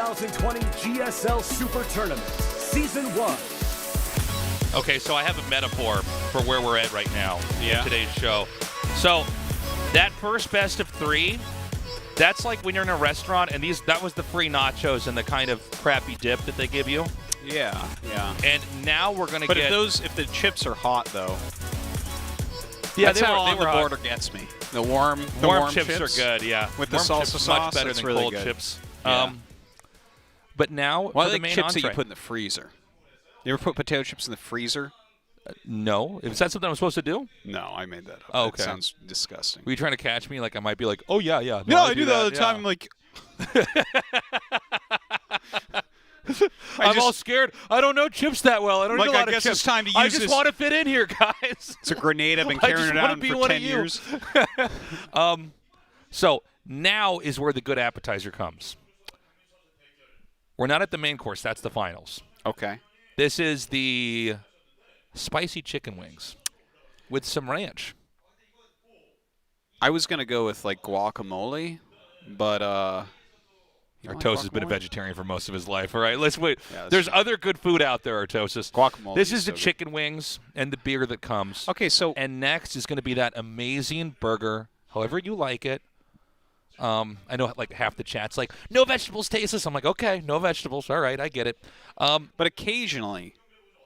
2020 GSL Super Tournament, Season 1. Okay, so I have a metaphor for where we're at right now in today's show. So that first best of 3, that's like when you're in a restaurant and that was the free nachos and the kind of crappy dip that they give you. Yeah. And now we're going to get... But if the chips are hot, though, yeah, that's how on the border gets me. The warm chips are good, yeah. With the warm salsa chips sauce, much better that's than really cold good. chips. Yeah. But now well, for the like main chips entree. that you put in the freezer. You ever put potato chips in the freezer? No. Is that something I'm supposed to do? No, I made that up. Oh, okay. That sounds disgusting. Were you trying to catch me? Like I might be like, oh, yeah. No, I do that all the time. I'm like... I'm all scared. I don't know chips that well. I don't know a lot I guess of chips. it's time to use I just this. want to fit in here, guys. It's a grenade I've been carrying around for 10 years. So now is where the good appetizer comes. We're not at the main course. That's the finals. Okay. This is the spicy chicken wings with some ranch. I was going to go with, like, guacamole, but... Artosis has been a vegetarian for most of his life. All right, let's wait. Yeah, There's other good food out there, Artosis. Guacamole. This is the so chicken wings and the beer that comes. Okay, so... And next is going to be that amazing burger, however you like it. I know like half the chat's like, no vegetables, tasteless. I'm like, okay, no vegetables. All right, I get it. But occasionally,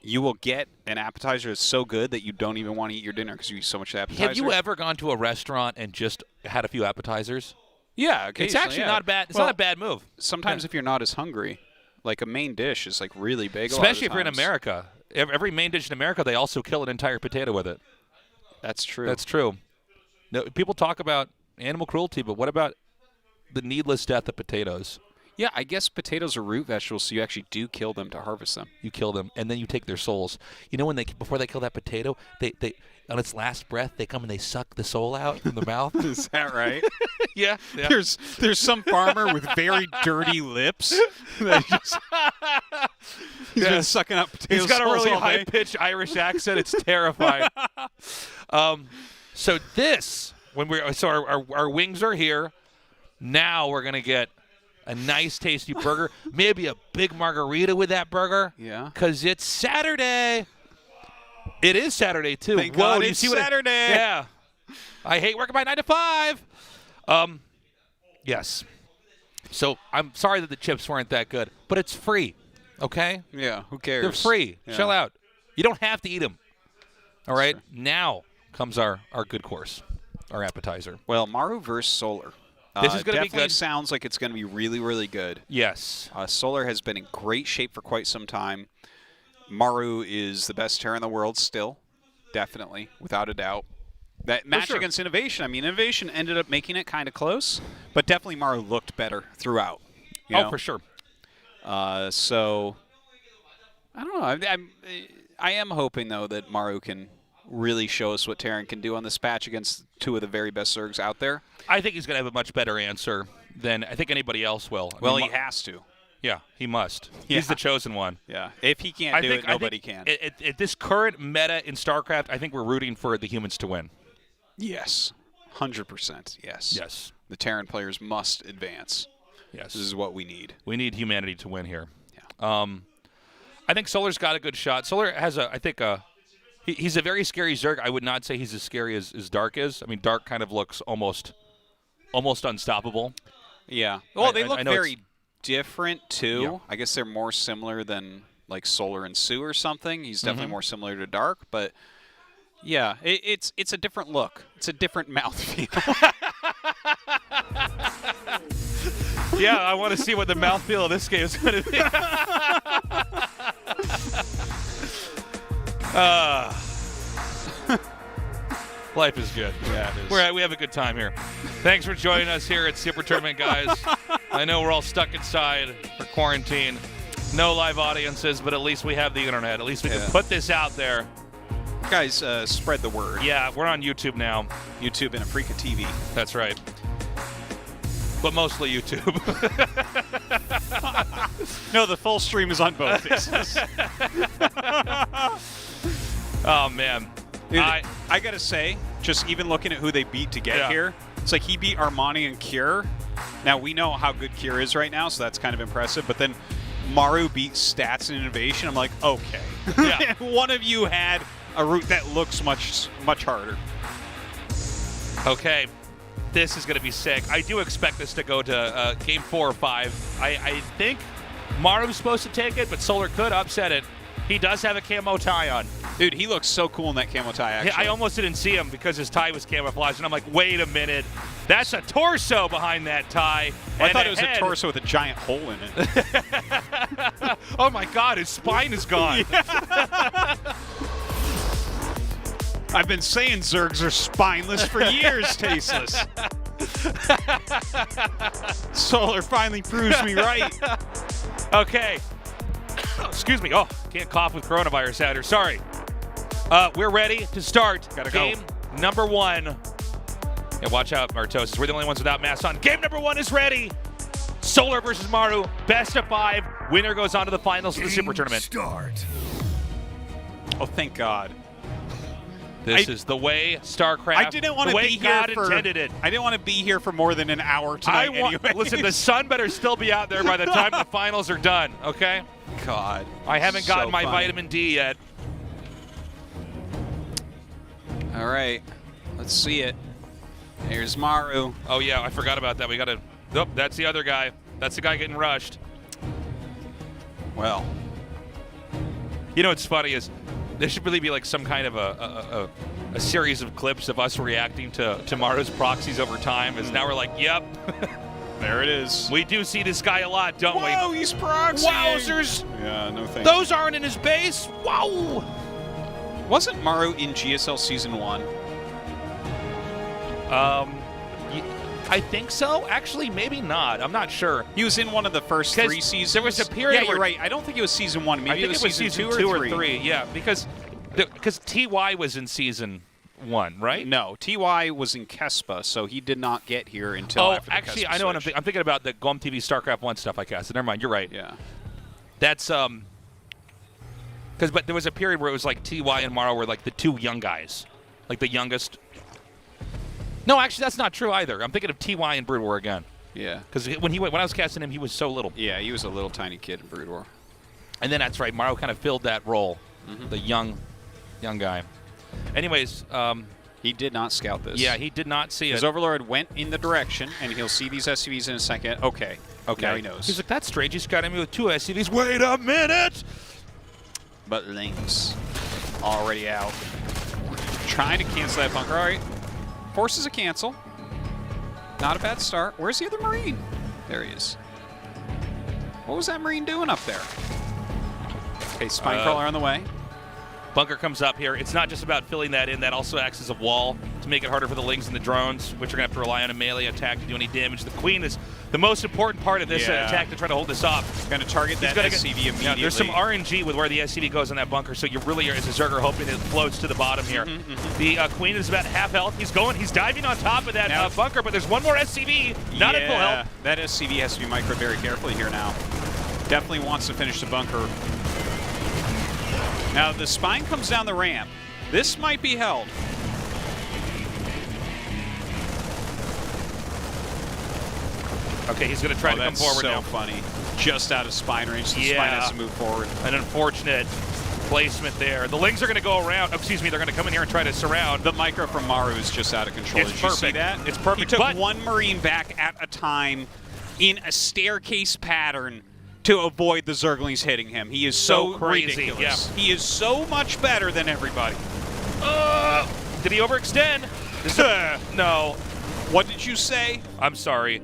you will get an appetizer that's so good that you don't even want to eat your dinner because you eat so much appetizer. Have you ever gone to a restaurant and just had a few appetizers? Yeah, it's actually not bad. It's not a bad move. Sometimes if you're not as hungry, like a main dish is like really big. Especially if you're in America. Every main dish in America, they also kill an entire potato with it. That's true. That's true. No, people talk about animal cruelty, but what about the needless death of potatoes? Yeah, I guess potatoes are root vegetables, so you actually do kill them to harvest them. You kill them, and then you take their souls. You know, when before they kill that potato, they on its last breath, they come and they suck the soul out from the mouth. Is that right? Yeah. There's some farmer with very dirty lips that he's been sucking up potato He's got a souls really all day. high-pitched Irish accent. It's terrifying. So our wings are here. Now we're gonna get a nice, tasty burger. Maybe a big margarita with that burger. Yeah. Because it's Saturday. It is Saturday, too. Thank Whoa, God you it's see what Saturday. Yeah. I hate working by 9 to 5. Yes. So I'm sorry that the chips weren't that good, but it's free, okay? Yeah, who cares? They're free. Yeah. Chill out. You don't have to eat them. All right? Sure. Now comes our good course, our appetizer. Well, Maru versus Solar. This is going to be definitely good. Sounds like it's going to be really, really good. Yes. Solar has been in great shape for quite some time. Maru is the best Terran in the world still, definitely, without a doubt. That match against Innovation, I mean, Innovation ended up making it kind of close, but definitely Maru looked better throughout. You know? For sure. So, I don't know. I am hoping, though, that Maru can really show us what Terran can do on this patch against two of the very best Zergs out there. I think he's going to have a much better answer than I think anybody else will. Well, he has to. Yeah, he must. Yeah. He's the chosen one. Yeah. If he can't do it, nobody can. At this current meta in StarCraft, I think we're rooting for the humans to win. Yes. 100%. Yes. Yes. The Terran players must advance. Yes. This is what we need. We need humanity to win here. Yeah. I think Solar's got a good shot. Solar has he's a very scary Zerg. I would not say he's as scary as Dark is. I mean, Dark kind of looks almost unstoppable. Yeah. Well, they look very different, too. Yeah. I guess they're more similar than, like, Solar and Sue or something. He's definitely more similar to Dark, but, yeah, it's a different look. It's a different mouthfeel. Yeah, I want to see what the mouthfeel of this game is going to be. Life is good. Yeah, it is. We have a good time here. Thanks for joining us here at Super Tournament, guys. I know we're all stuck inside for quarantine. No live audiences, but at least we have the internet. At least we can put this out there. Guys, spread the word. Yeah, we're on YouTube now. YouTube and Africa TV. That's right. But mostly YouTube. No, the full stream is on both. Oh, man. Dude, I got to say, just even looking at who they beat to get here, it's like he beat Armani and Cure, Now, we know how good Kira is right now, so that's kind of impressive. But then Maru beats stats and innovation. I'm like, okay. Yeah. One of you had a route that looks much harder. Okay. This is going to be sick. I do expect this to go to game 4 or 5. I think Maru's supposed to take it, but Solar could upset it. He does have a camo tie on. Dude, he looks so cool in that camo tie, actually. I almost didn't see him because his tie was camouflaged, and I'm like, wait a minute. That's a torso behind that tie. I thought it was a torso with a giant hole in it. Oh, my God, his spine is gone. I've been saying Zergs are spineless for years, Tasteless. Solar finally proves me right. Okay. Excuse me. Oh, can't cough with coronavirus out here. Sorry. We're ready to start game number 1. Yeah, watch out, Martosis. We're the only ones without masks on. Game number 1 is ready. Solar versus Maru. Best of 5. Winner goes on to the finals of the Super Tournament. Start. Oh, thank God. This is the way Starcraft. I didn't want to be here God for. intended it. I didn't want to be here for more than an hour tonight. Anyway. Listen, the sun better still be out there by the time the finals are done. Okay. God. I haven't gotten so my funny. vitamin D yet. All right. Let's see it. Here's Maru. Oh yeah, I forgot about that. We got to. Nope, that's the other guy. That's the guy getting rushed. Well. You know what's funny is there should really be like some kind of a series of clips of us reacting to Maru's proxies over time. As now we're like, yep. There it is. We do see this guy a lot, don't we? Whoa, he's proxying. Wowzers! Yeah, no thanks. Those aren't in his base. Wow! Wasn't Maru in GSL Season 1? I think so. Actually, maybe not. I'm not sure. He was in one of the first 3 seasons. There was a period. Yeah, you're right. I don't think it was Season 1. Maybe I think it was season 2 or or 3. Yeah, because TY was in Season 1, right? No, TY was in Kespa, so he did not get here until after the actually, Kespa I know what switch. I'm thinking about the GOM TV StarCraft 1 stuff I casted. Never mind, you're right. Yeah. That's but there was a period where it was like TY and Maru were like the 2 young guys, like the youngest. No, actually, that's not true either. I'm thinking of TY and Brood War again. Yeah. Because when I was casting him, he was so little. Yeah, he was a little tiny kid in Brood War. And then that's right, Maru kind of filled that role, the young guy. Anyways, he did not scout this. yeah, he did not see His it. Overlord went in the direction, and he'll see these SCVs in a second. Okay. Now he knows. He's like, that's strange. He's got me with 2 SCVs. Wait a minute! But Lynx already out. Trying to cancel that bunker. All right. Forces a cancel. Not a bad start. Where's the other Marine? There he is. What was that Marine doing up there? Okay, Spinecrawler on the way. Bunker comes up here. It's not just about filling that in. That also acts as a wall to make it harder for the Lings and the drones, which are going to have to rely on a melee attack to do any damage. The Queen is the most important part of this attack to try to hold this off. Going to target that SCV immediately. Yeah, there's some RNG with where the SCV goes in that bunker, so you really are, as a Zerger, hoping it floats to the bottom here. The Queen is about half health. He's diving on top of that bunker, but there's one more SCV. Not at full health. That SCV has to be microed very carefully here now. Definitely wants to finish the bunker. Now, the Spine comes down the ramp. This might be held. Okay, he's going to try to come forward now. That's so funny. Just out of Spine range, so Spine has to move forward. An unfortunate placement there. The Lings are going to go around. Excuse me, they're going to come in here and try to surround. The micro from Maru is just out of control. It's Did perfect. you see that? It's perfect. He took one Marine back at a time in a staircase pattern to avoid the Zerglings hitting him. He is so crazy. ridiculous. Yeah. He is so much better than everybody. Did he overextend? No. What did you say? I'm sorry.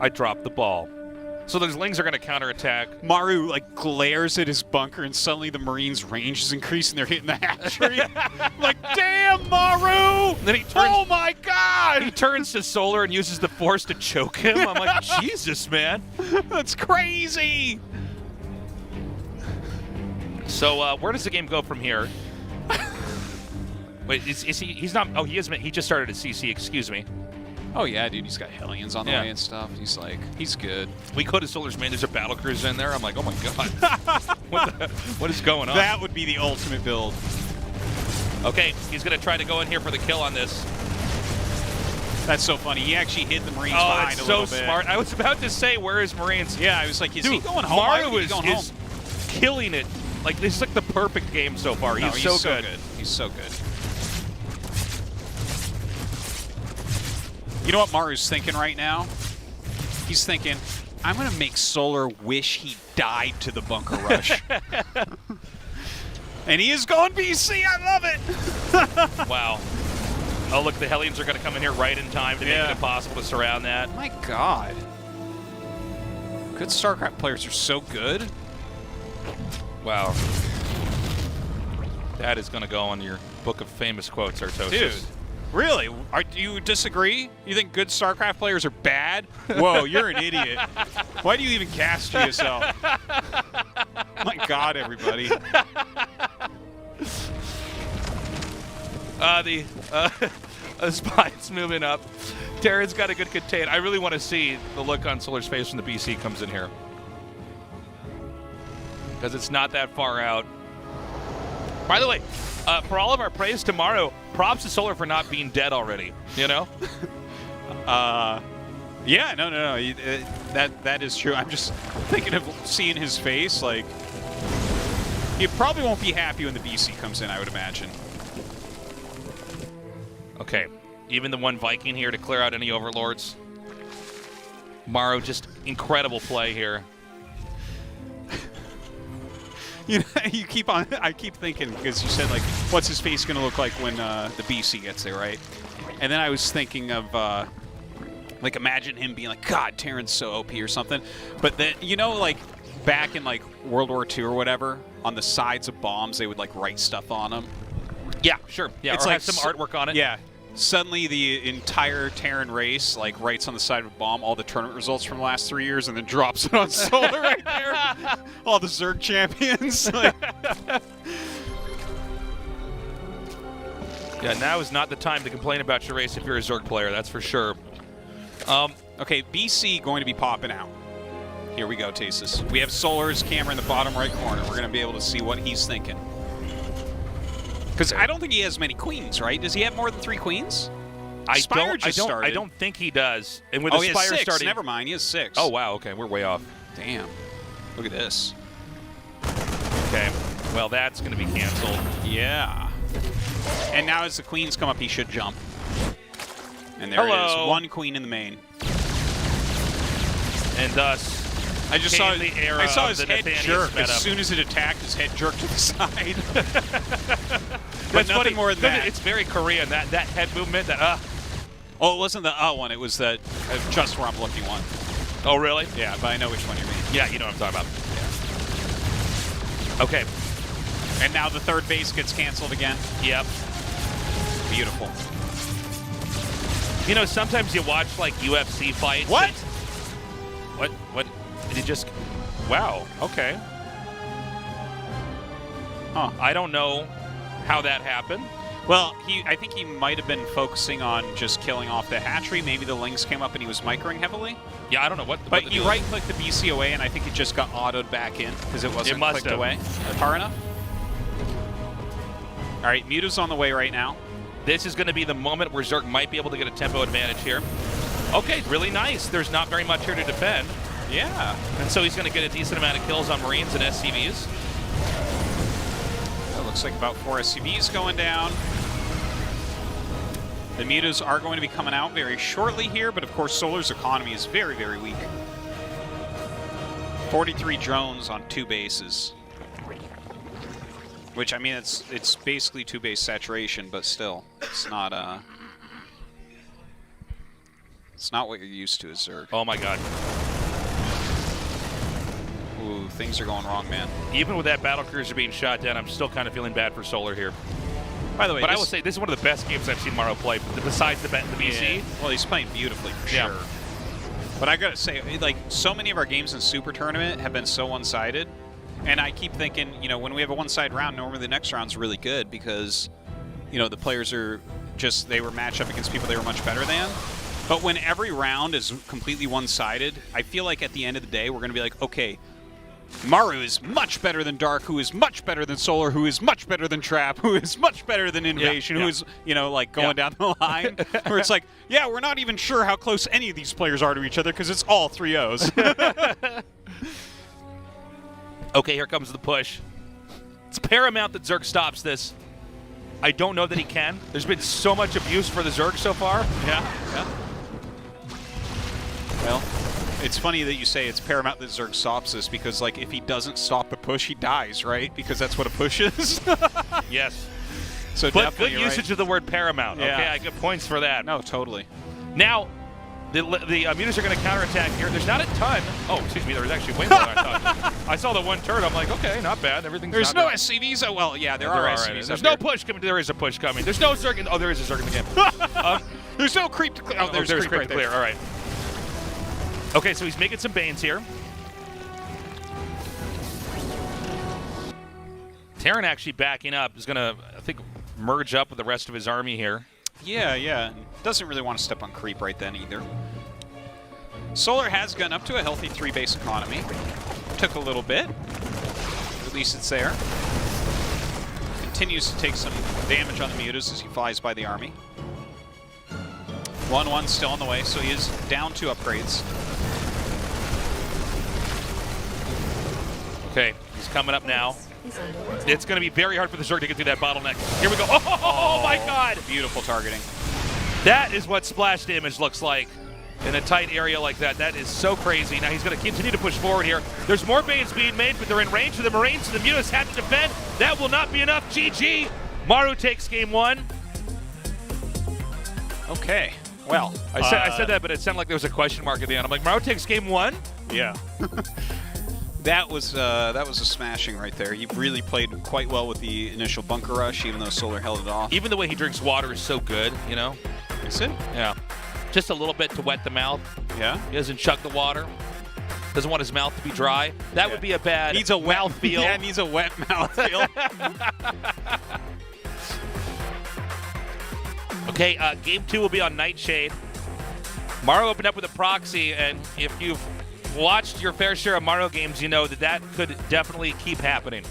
I dropped the ball. So those Lings are going to counterattack. Maru like glares at his bunker, and suddenly the Marines' range is increasing. They're hitting the hatchery. Like, damn, Maru! Then he turns, oh my God! He turns to Solar and uses the Force to choke him. I'm like, Jesus, man. That's crazy. So where does the game go from here? Wait, is he? He's not. Oh, he is. He just started at CC. Excuse me. Oh yeah, dude, he's got Hellions on the way and stuff. He's good. We go to Solar's main. There's a battle cruiser in there. I'm like, oh my God, what is going on? That would be the ultimate build. Okay, he's gonna try to go in here for the kill on this. That's so funny. He actually hid the Marines Oh, behind that's a so little bit. smart. I was about to say, where is Marines? Yeah, I was like, is he Dude, going home? Why Maru would he be going home? is killing it. Like, this is like the perfect game so far. No, He's so good. He's so good. You know what Maru's thinking right now? He's thinking, I'm going to make Solar wish he died to the bunker rush. And he is going BC. I love it. Wow. Oh, look, the Hellions are going to come in here right in time to make it impossible to surround that. My God. Good StarCraft players are so good. Wow. That is going to go on your book of famous quotes, Artosis. Dude, really? Do you disagree? You think good StarCraft players are bad? Whoa, you're an idiot. Why do you even cast GSL? My God, everybody. The spine's moving up. Terran's got a good contain. I really want to see the look on Solar's face when the BC comes in here. Because it's not that far out. By the way, for all of our praise tomorrow, props to Solar for not being dead already, you know? Yeah, no. That is true. I'm just thinking of seeing his face. Like, he probably won't be happy when the BC comes in, I would imagine. Okay, even the one Viking here to clear out any overlords. Maru, just incredible play here. You know, I keep thinking, because you said, like, what's his face going to look like when the BC gets there, right? And then I was thinking of, like, imagine him being like, God, Terran's so OP or something. But then, you know, like, back in, like, World War II or whatever, on the sides of bombs, they would, like, write stuff on them. Yeah, sure. Yeah, it's or like have some artwork on it. Yeah. Suddenly, the entire Terran race, like, writes on the side of a bomb all the tournament results from the last 3 years and then drops it on Solar right there. All the Zerg champions. Like. Yeah, now is not the time to complain about your race if you're a Zerg player, that's for sure. Okay, BC going to be popping out. Here we go, Tasis. We have Solar's camera in the bottom right corner. We're going to be able to see what he's thinking. Because I don't think he has many queens, right? Does he have more than 3 queens? I started. don't think he does. And with Oh, the he has Spire 6. starting, Never mind, he has 6. Oh wow, okay, we're way off. Damn. Look at this. Okay, well that's going to be canceled. Yeah. And now as the queens come up, he should jump. And there it is. 1 queen in the main. And thus, I just saw the era I saw of his the head Nathanius jerk meta. as soon as it attacked. His head jerked to the side. But That's nothing funny. more than that. It's very Korean, that head movement, that Oh, it wasn't the one. It was the just where I'm looking one. Oh, really? Yeah, but I know which one you mean. Yeah, you know what I'm talking about. Okay. And now the third base gets canceled again. Yep. Beautiful. You know, sometimes you watch, like, UFC fights. What? What? Did he just... Wow, okay. Huh. I don't know how that happened. Well, I think he might have been focusing on just killing off the hatchery. Maybe the Lynx came up and he was microing heavily. Yeah, I don't know what. But you right-click the BC away, and I think it just got autoed back in because it wasn't must clicked have. away far enough. All right, Mewtwo's on the way right now. This is going to be the moment where Zerg might be able to get a tempo advantage here. Okay, really nice. There's not very much here to defend. Yeah. And so he's going to get a decent amount of kills on Marines and SCVs. That looks like about 4 SCVs going down. The Mewtwo's are going to be coming out very shortly here, but of course Solar's economy is very, very weak. 43 drones on 2 bases. Which, I mean, it's basically 2 base saturation, but still, it's not what you're used to as Zerg. Oh my god. Ooh, things are going wrong, man. Even with that battle cruiser being shot down, I'm still kind of feeling bad for Solar here. By the way, but I will say, this is one of the best games I've seen Maru play, besides the BC. Yeah. Well, he's playing beautifully, for sure. But I gotta say, like, so many of our games in Super Tournament have been so one-sided. And I keep thinking, you know, when we have a one-side round, normally the next round's really good because, you know, the players are just, they were matched up against people they were much better than. But when every round is completely one-sided, I feel like at the end of the day, we're going to be like, okay, Maru is much better than Dark, who is much better than Solar, who is much better than Trap, who is much better than Innovation, who is, you know, like going down the line, where it's like, yeah, we're not even sure how close any of these players are to each other because it's all 3-0s. Okay, here comes the push. It's paramount that Zerg stops this. I don't know that he can. There's been so much abuse for the Zerg so far. Yeah. Well, it's funny that you say it's paramount that Zerg stops this because, like, if he doesn't stop the push, he dies, right? Because that's what a push is. Yes. So but definitely good usage of the word paramount. Yeah. Okay, I get points for that. No, totally. Now, the mutas are going to counterattack here. There's not a ton. Oh, excuse me. There was actually way more than I thought. I saw the one turret. I'm like, okay, not bad. Everything's There's not no bad. SCVs. Oh, well, yeah, there are SCVs. There's no push coming. There is a push coming. There's no Zerg. Oh, there is a Zerg in the game. There's no creep to clear. Oh, there's creep right to clear. there. All right. Okay, so he's making some Banes here. Terran actually backing up is going to, I think, merge up with the rest of his army here. Yeah. Doesn't really want to step on creep right then either. Solar has gotten up to a healthy 3-base economy. Took a little bit. At least it's there. Continues to take some damage on the mutas as he flies by the army. 1-1 still on the way, so he is down 2 upgrades. Okay, he's coming up now. It's going to be very hard for the Zerg to get through that bottleneck. Here we go. Oh my God! Beautiful targeting. That is what splash damage looks like in a tight area like that. That is so crazy. Now he's going to continue to push forward here. There's more Banes being made, but they're in range of the Marines, and the mutas have to defend. That will not be enough. GG. Maru takes game 1. Okay. Well, I said that, but it sounded like there was a question mark at the end. I'm like, Maru takes game 1? Yeah. That was a smashing right there. He really played quite well with the initial bunker rush, even though Solar held it off. Even the way he drinks water is so good, you know? Is it? Yeah. Just a little bit to wet the mouth. Yeah. He doesn't chug the water. Doesn't want his mouth to be dry. That would be a bad mouth feel. Yeah, needs a wet mouth feel. Okay, game 2 will be on Nightshade. Maru opened up with a proxy, and if you've watched your fair share of Maru games, you know that could definitely keep happening.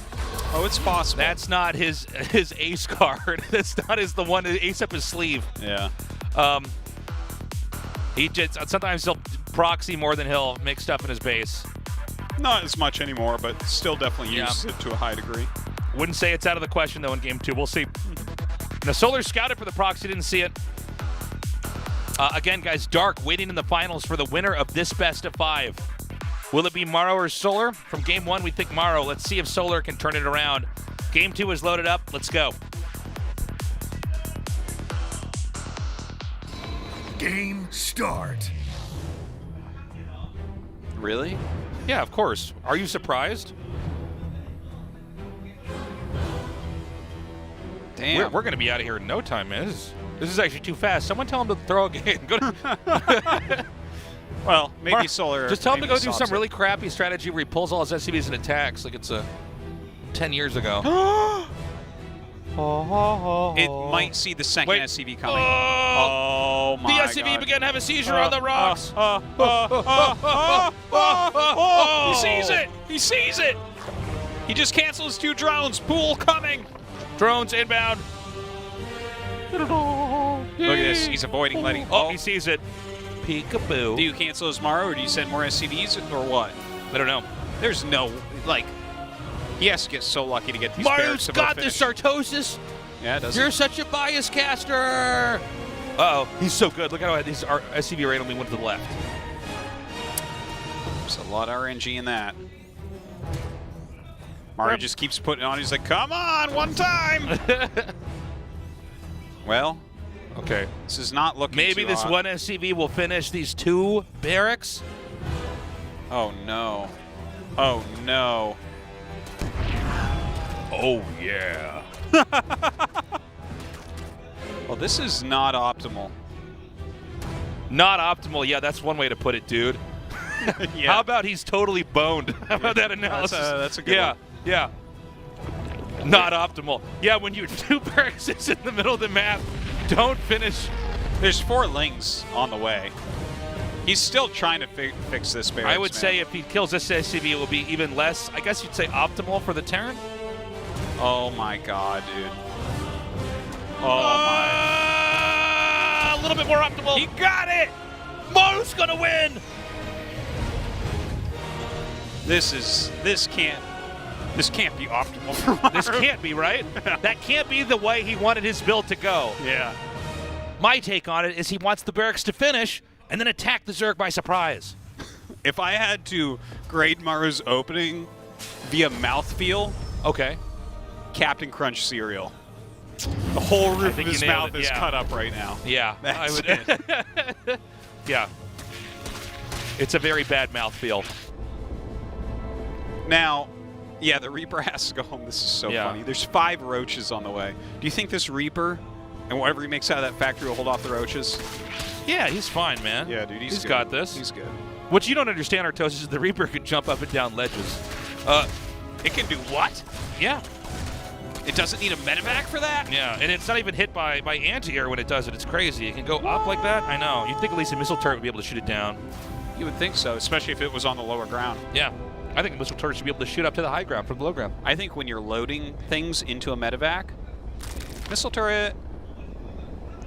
Oh, it's possible. That's not his ace card. That's not the one ace up his sleeve. Yeah. He just sometimes he'll proxy more than he'll make stuff in his base. Not as much anymore, but still definitely uses it to a high degree. Wouldn't say it's out of the question though in game 2. We'll see. Now Solar scouted for the proxy, didn't see it. Again, guys, Dark waiting in the finals for the winner of this best of 5. Will it be Maru or Solar? From game 1, we think Maru. Let's see if Solar can turn it around. Game 2 is loaded up. Let's go. Game start. Really? Yeah, of course. Are you surprised? Damn. We're going to be out of here in no time, man. This is actually too fast. Someone tell him to throw a game. Go to Well, maybe Solar. Just tell him to go do some it. really crappy strategy where he pulls all his SCVs and attacks like it's 10 years ago. It might see the second Wait. SCV coming. Oh, my the SCV God. began to have a seizure on the rocks. He sees it! He sees it! He just cancels 2 drones. Pool coming! Drones inbound. Look at this. He's avoiding letting. Oh, he sees it. Peekaboo. Do you cancel his Maru or do you send more SCVs or what? I don't know. There's no, like, he has to get so lucky to get these Maru's barracks got this sartosis. Yeah, does You're such a bias caster. Uh-oh. He's so good. Look how these SCV randomly went to the left. There's a lot of RNG in that. Maru just keeps putting it on. He's like, come on, one time. Well, okay. this is not looking Maybe too this hot. one SCV will finish these 2 barracks. Oh, no. Oh, no. Oh, yeah. Well, this is not optimal. Not optimal. Yeah, that's one way to put it, dude. Yeah. How about he's totally boned? How about that analysis? That's a good one. Yeah. Not optimal. Yeah, when you 2 barracks is in the middle of the map, don't finish. There's 4 lings on the way. He's still trying to fix this barracks, I would say if he kills this SCV, it will be even less, I guess you'd say optimal for the Terran. Oh my god, dude. Oh my. A little bit more optimal. He got it! Maru's gonna win! This can't be optimal for Maru. This can't be, right? That can't be the way he wanted his build to go. Yeah. My take on it is he wants the barracks to finish and then attack the Zerg by surprise. If I had to grade Maru's opening via mouthfeel, okay. Captain Crunch cereal. The whole roof of his mouth is cut up right now. Yeah. That's it. Yeah. It's a very bad mouthfeel. Now, yeah, the Reaper has to go home. This is so funny. There's 5 roaches on the way. Do you think this Reaper and whatever he makes out of that factory will hold off the roaches? Yeah, he's fine, man. Yeah, dude, he's got this. He's good. What you don't understand, Artos, is the Reaper can jump up and down ledges. It can do what? Yeah. It doesn't need a medevac for that? Yeah, and it's not even hit by anti-air when it does it. It's crazy. It can go up like that. I know. You'd think at least a missile turret would be able to shoot it down. You would think so, especially if it was on the lower ground. Yeah. I think a missile turret should be able to shoot up to the high ground from the low ground. I think when you're loading things into a medevac, missile turret...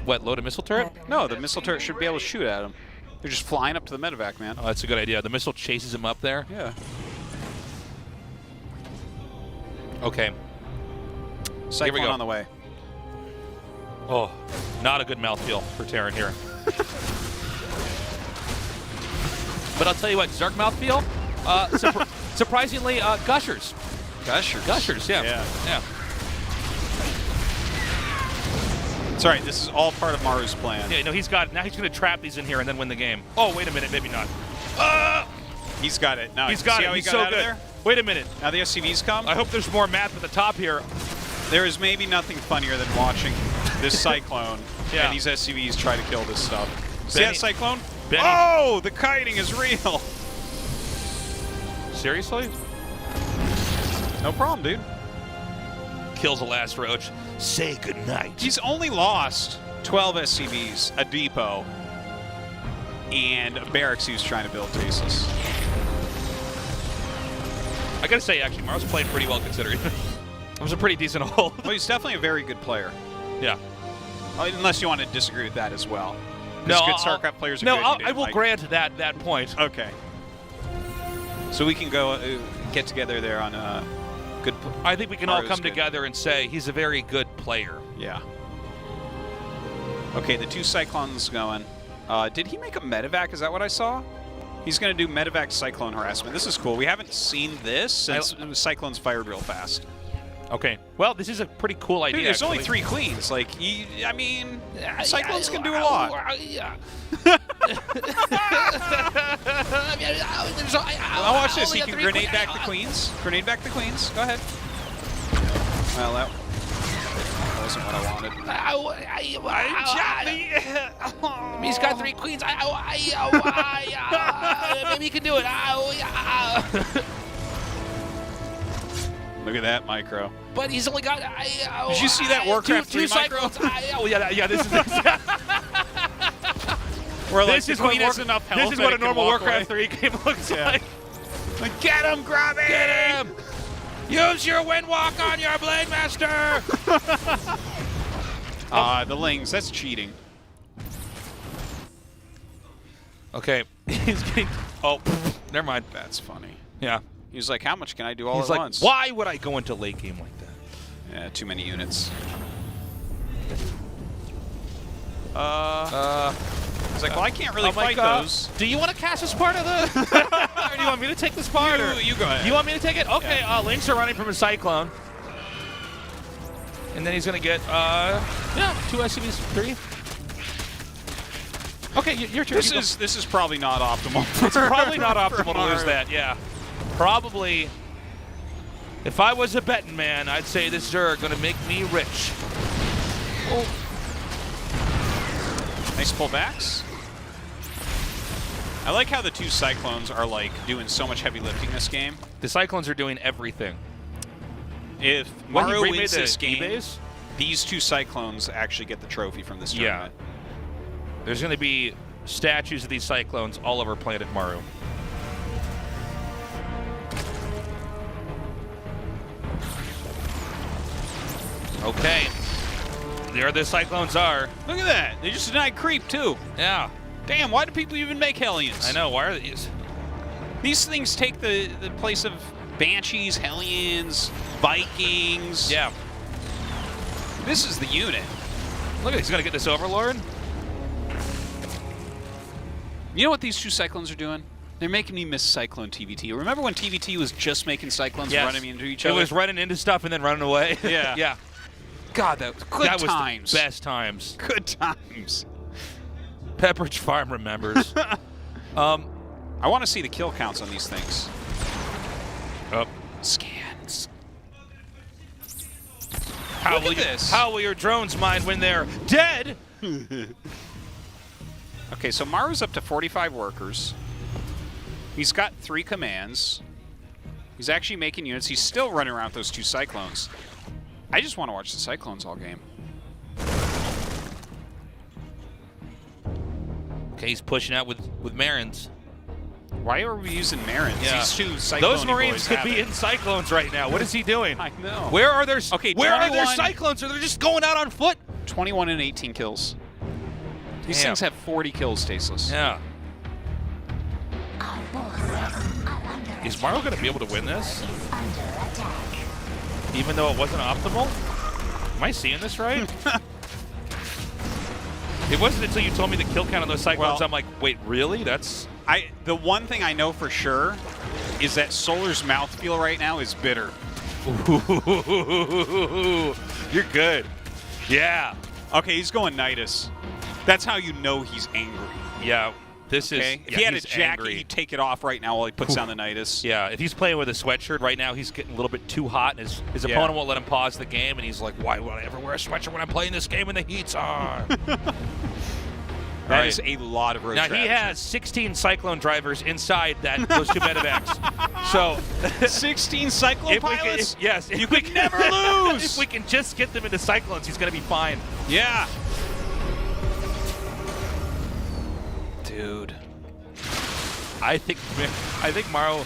What, load a missile turret? No, the missile turret should be able to shoot at them. They're just flying up to the medevac, man. Oh, that's a good idea. The missile chases him up there? Yeah. Okay. Cyclone Here we go. on the way. Oh, not a good mouthfeel for Terran here. But I'll tell you what, Zerg mouthfeel, surprisingly, Gushers. Gushers? Gushers, yeah. Yeah. It's all right. This is all part of Maru's plan. Yeah, no, he's got it. Now he's going to trap these in here and then win the game. Oh, wait a minute, maybe not. He's got it. Now He's got it. How He's he got so out of good. there? Wait a minute. Now the SCVs come. I hope there's more math at the top here. There is maybe nothing funnier than watching this Cyclone and these SCVs try to kill this stuff. See that Cyclone? Benny. Oh, the kiting is real. Seriously? No problem, dude. Kills the last roach. Say goodnight. He's only lost 12 SCVs, a depot, and a barracks he was trying to build bases. I gotta say, actually, Maru's playing pretty well considering. It was a pretty decent hold. Well, he's definitely a very good player. Yeah. Unless you want to disagree with that as well. No, good Starcraft players are no, good. I will grant that point. Okay. So we can go get together there on good. I think we can all come good. together and say he's a very good player. Yeah. Okay, the 2 Cyclones going. Did he make a medevac? Is that what I saw? He's going to do medevac Cyclone harassment. This is cool. We haven't seen this since Cyclones fired real fast. Okay. Well, this is a pretty cool idea. Dude, there's only 3 queens. Like, I mean, Cyclones can do a lot. I'll watch this. He can grenade back the queens. Grenade back the queens. Go ahead. Well, that wasn't what I wanted. He's got 3 queens. Maybe he can do it. Look at that micro. But he's only got. Did you see that Warcraft 3 micro? Yeah, this is. Where, like, This is what enough health. This is what a normal Warcraft 3 game looks like. Like, get him, Grubby! Get him! Use your Windwalk on your Blade Master! The Lings, that's cheating. Okay. He's getting. Oh, never mind. That's funny. Yeah. He was like, how much can I do all He's at like, once? why would I go into late game like that? Yeah, too many units. He's like, well, I can't really fight those. Do you want to cast this part of the... or do you want me to take this part? You go ahead. You want me to take it? Okay, Yeah. Lynx are running from a Cyclone. And then he's going to get, 2 SCVs, 3. Okay, your turn. This is probably not optimal. It's probably not optimal to lose that, yeah. Probably, if I was a betting man, I'd say this Zerg going to make me rich. Oh. Nice pullbacks. I like how the 2 Cyclones are like doing so much heavy lifting this game. The Cyclones are doing everything. If Maru remade wins the this game, E-base? these 2 Cyclones actually get the trophy from this tournament. There's going to be statues of these Cyclones all over planet Maru. Okay. There the Cyclones are. Look at that. They just denied creep, too. Yeah. Damn, why do people even make Hellions? I know. Why are these? These things take the place of Banshees, Hellions, Vikings. Yeah. This is the unit. Look at he's gonna get this Overlord. You know what these two Cyclones are doing? They're making me miss Cyclone TVT. Remember when TVT was just making Cyclones running into each other? It was running into stuff and then running away. Yeah. Yeah. God, that was good times. That was the best times. Good times. Pepperidge Farm remembers. I want to see the kill counts on these things. Oh. Scans. How will your drones mine when they're dead? Okay, so Maru's up to 45 workers. He's got 3 commands. He's actually making units. He's still running around with those 2 Cyclones. I just want to watch the Cyclones all game. Okay, he's pushing out with Marins. Why are we using Marins? Yeah. These 2 Cyclone Those Marines boys could have be it. in Cyclones right now. What is he doing? I know. Where are their Okay, Where are their 21 Cyclones? Are they just going out on foot? 21 and 18 kills. These Damn. things have 40 kills, Tasteless. Yeah. Is Maru going to be able to win this? Even though it wasn't optimal? Am I seeing this right? It wasn't until you told me the kill count on those Cyclones, Well, I'm like, wait, really? That's... The one thing I know for sure is that Solar's mouthfeel right now is bitter. Ooh, you're good. Yeah. Okay, he's going Nidus. That's how you know he's angry. Yeah. This Okay? is... If yeah, he had a he's jacket, angry. he'd take it off right now while he puts down the Nidus. Yeah, if he's playing with a sweatshirt right now, he's getting a little bit too hot, and his opponent won't let him pause the game, and he's like, why would I ever wear a sweatshirt when I'm playing this game when the heat's on? That is a lot of road Now, strategy. he has 16 Cyclone drivers inside those 2 medevacs. So, 16 Cyclone pilots? You could never lose! If we can just get them into Cyclones, he's going to be fine. Yeah. Dude. I think Maru,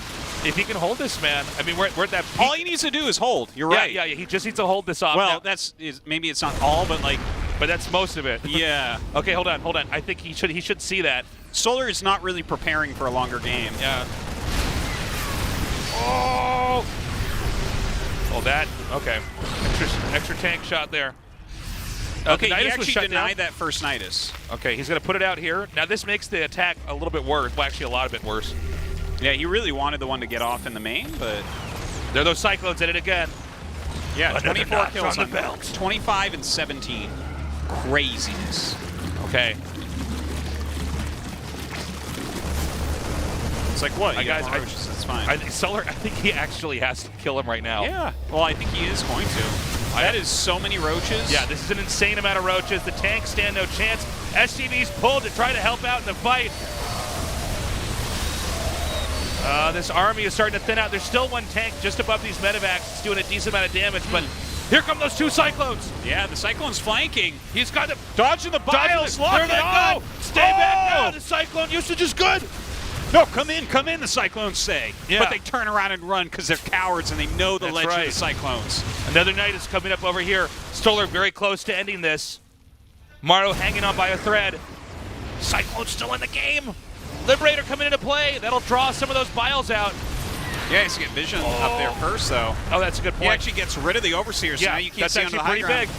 if he can hold this, man, I mean, we're at that peak. All he needs to do is hold. You're right. Yeah, he just needs to hold this off. Well, Now, maybe it's not all, but like... but that's most of it. Yeah. Okay, hold on. I think he should see that. Solar is not really preparing for a longer game. Yeah. Oh! Oh, that, okay. Extra tank shot there. Okay, he Nidus was actually shut denied down. that first Nidus. Okay, he's going to put it out here. Now, this makes the attack a little bit worse. Well, actually, a lot of it worse. Yeah, he really wanted the one to get off in the main, but... There are those Cyclones in it again. Yeah, Another 24 notch kills on the belt. 25 and 17. Craziness. Okay. It's like, what? You Guys, got more roaches, that's fine. I think he actually has to kill him right now. Yeah. Well, I think he is going to. That is so many roaches. Yeah, this is an insane amount of roaches. The tanks stand no chance. SCV's pulled to try to help out in the fight. This army is starting to thin out. There's still 1 tank just above these medevacs. It's doing a decent amount of damage, but here come those 2 Cyclones. Yeah, the Cyclone's flanking. He's got them. Dodging the biles. There Lock they it on. go. Stay back now. The Cyclone usage is good. No, come in, the Cyclones say. Yeah. But they turn around and run because they're cowards and they know the That's legend right. of the Cyclones. Another knight is coming up over here. Stoller very close to ending this. Maru hanging on by a thread. Cyclone still in the game. Liberator coming into play. That'll draw some of those biles out. Yeah, he has to get vision up there first, though. Oh, that's a good He point. actually gets rid of the Overseer, so Yeah, now you can't that's see onto actually the high pretty ground. big.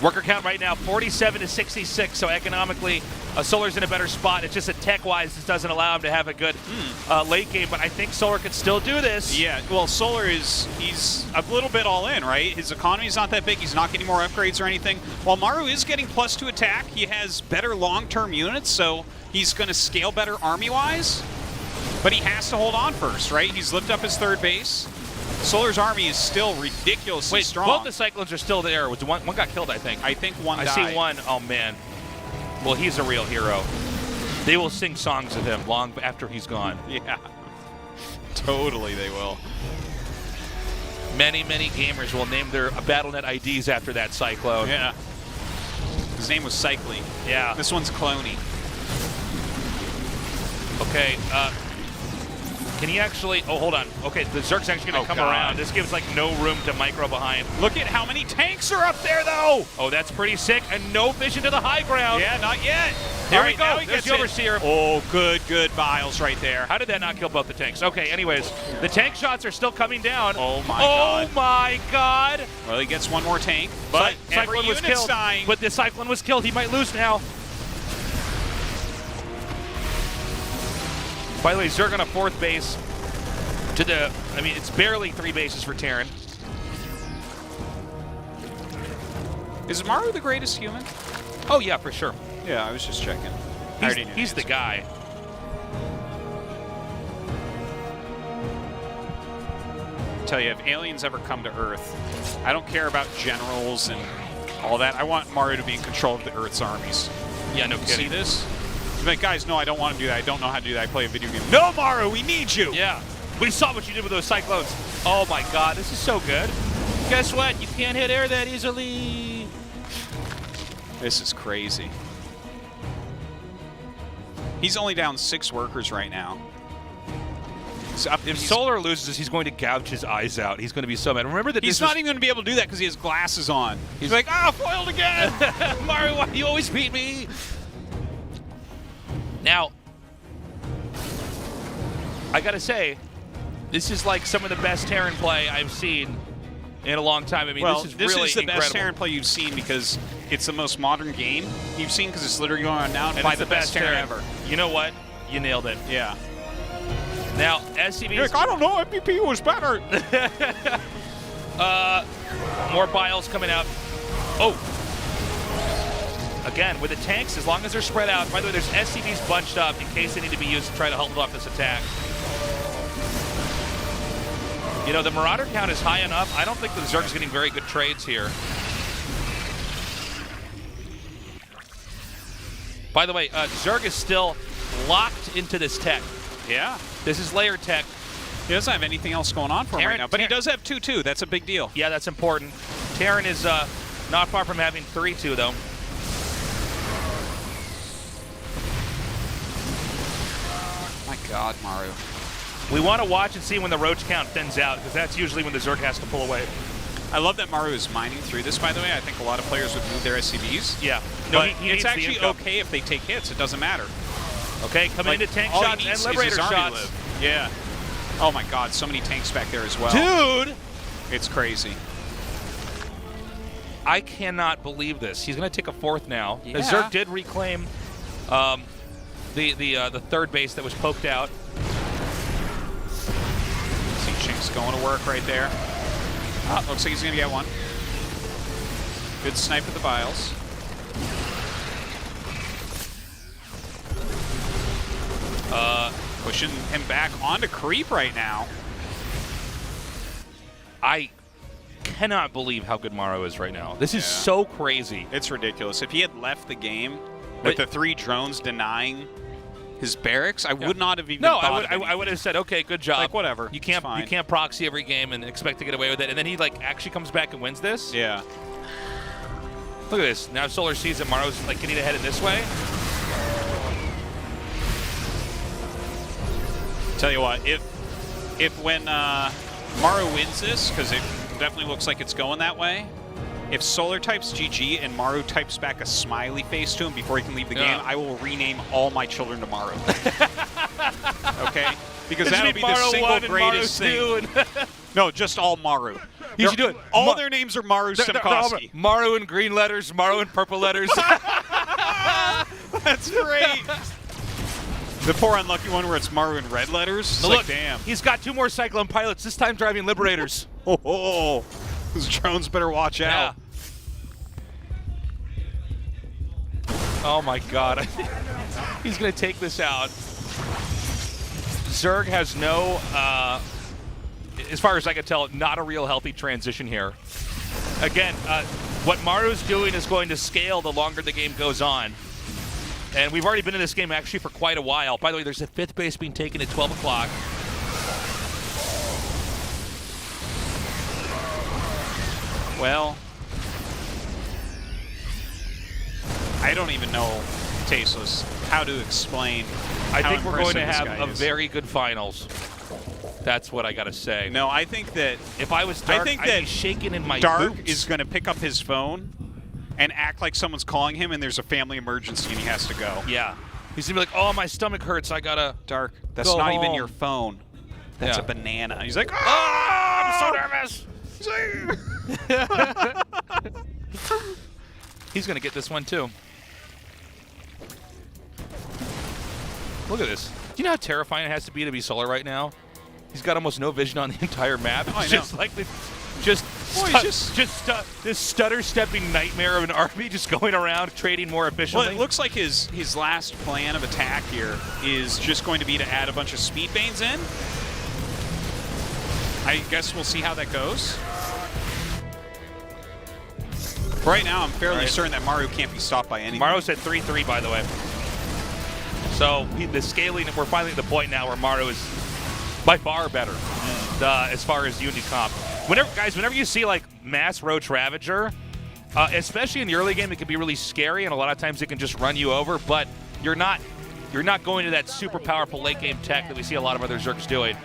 Worker count right now, 47 to 66, so economically, Solar's in a better spot. It's just that tech-wise, this doesn't allow him to have a good late game, but I think Solar can still do this. Yeah, well, Solar he's a little bit all in, right? His economy's not that big. He's not getting more upgrades or anything. While Maru is getting +2 attack, he has better long-term units, so he's going to scale better army-wise. But he has to hold on first, right? He's lifted up his 3rd base. Solar's army is still ridiculously strong. Both the Cyclones are still there. One got killed, I think. I think one I died. see one. Oh, man. Well, he's a real hero. They will sing songs of him long after he's gone. Yeah. Totally they will. Many, many gamers will name their BattleNet IDs after that Cyclone. Yeah. His name was Cycling. Yeah. This one's Cloney. Okay, can he actually... Oh, hold on. Okay, the Zerg's actually going to come around. This gives, like, no room to micro behind. Look at how many tanks are up there, though! Oh, that's pretty sick. And no vision to the high ground. Yeah, not yet. There we go. There's the Overseer. Oh, good Biles right there. How did that not kill both the tanks? Okay, anyways, the tank shots are still coming down. Oh, my God. Oh, my God. Well, he gets one more tank, but Cyclone was killed. Dying. But the Cyclone was killed. He might lose now. By the way, Zerg on a 4th base to the... I mean, it's barely 3 bases for Terran. Is Maru the greatest human? Oh, yeah, for sure. Yeah, I was just checking. He's the guy. Tell you, if aliens ever come to Earth, I don't care about generals and all that. I want Maru to be in control of the Earth's armies. Yeah, no kidding. See this? He's like, guys, no, I don't want to do that. I don't know how to do that. I play a video game. No, Maru, we need you. Yeah. We saw what you did with those Cyclones. Oh, my God. This is so good. Guess what? You can't hit air that easily. This is crazy. He's only down 6 workers right now. If Solar loses, he's going to gouge his eyes out. He's going to be so mad. Remember that he's not even going to be able to do that because he has glasses on. He's like, foiled again. Maru, why do you always beat me? Now, I got to say, this is like some of the best Terran play I've seen in a long time. I mean, well, this is really the incredible. best Terran play you've seen because it's the most modern game you've seen because it's literally going on now and by the best Terran ever. You know what? You nailed it. Yeah. Now, SCV's... You're like, I don't know, MVP was better. More Biles coming out. Oh. Again, with the tanks, as long as they're spread out. By the way, there's SCVs bunched up in case they need to be used to try to hold off this attack. You know, the Marauder count is high enough. I don't think the Zerg's getting very good trades here. By the way, Zerg is still locked into this tech. Yeah. This is layer tech. He doesn't have anything else going on for him right now, but he does have 2-2. That's a big deal. Yeah, that's important. Terran is not far from having 3-2, though. My God, Maru. We want to watch and see when the roach count thins out, because that's usually when the Zerg has to pull away. I love that Maru is mining through this, by the way. I think a lot of players would move their SCVs. Yeah. No, it's actually okay if they take hits. It doesn't matter. Okay, coming into tank shots and Liberator shots. Yeah. Oh, my God. So many tanks back there as well. Dude! It's crazy. I cannot believe this. He's going to take a 4th now. Yeah. The Zerg did reclaim the 3rd base that was poked out. See Chink's going to work right there. Looks like he's going to get one. Good snipe with the Biles. Pushing him back onto creep right now. I cannot believe how good Maru is right now. This is so crazy. It's ridiculous. If he had left the game with the 3 drones denying his barracks, I would not have even thought of I would have said, okay, good job. Like, whatever. You can't proxy every game and expect to get away with it. And then he like actually comes back and wins this. Yeah. Look at this. Now Solar sees that Maru's like getting ahead in this way. Tell you what, if when Maru wins this, because it definitely looks like it's going that way, if Solar types GG and Maru types back a smiley face to him before he can leave the game, I will rename all my children to Maru. Okay? Because that would be the single greatest thing. No, just all Maru. You should do it. All their names are Maru Simkowski. Maru in green letters, Maru in purple letters. That's great. The poor unlucky one where it's Maru in red letters. Look, like, damn. He's got 2 more Cyclone pilots, this time driving Liberators. Oh, those drones better watch out. Oh my God. He's going to take this out. Zerg has no, as far as I can tell, not a real healthy transition here. Again, what Maru's doing is going to scale the longer the game goes on. And we've already been in this game actually for quite a while. By the way, there's a 5th base being taken at 12 o'clock. Well, I don't even know, Tasteless, how to explain. I think we're going to impressive have this guy a is. very good finals. That's what I got to say. No, I think that If I was Dark, think I'd that be shaking in my Dark boots. is going to pick up his phone and act like someone's calling him and there's a family emergency and he has to go. Yeah. He's going to be like, oh, my stomach hurts. I got to Dark, that's go not home. even your phone. That's Yeah. a banana. He's like, I'm so nervous. He's going to get this one, too. Look at this. Do you know how terrifying it has to be Solar right now? He's got almost no vision on the entire map. Oh, I It's know. just like this this stutter-stepping nightmare of an army just going around trading more efficiently. Well, it looks like his last plan of attack here is just going to be to add a bunch of speed banes in. I guess we'll see how that goes. Right now, I'm fairly certain that Maru can't be stopped by anything. Maru's at 3-3, by the way. So the scaling, we're finally at the point now where Maru is by far better as far as unit comp. Whenever you see like mass Roach Ravager, especially in the early game, it can be really scary, and a lot of times it can just run you over. But you're not going to that super powerful late game tech that we see a lot of other Zergs doing.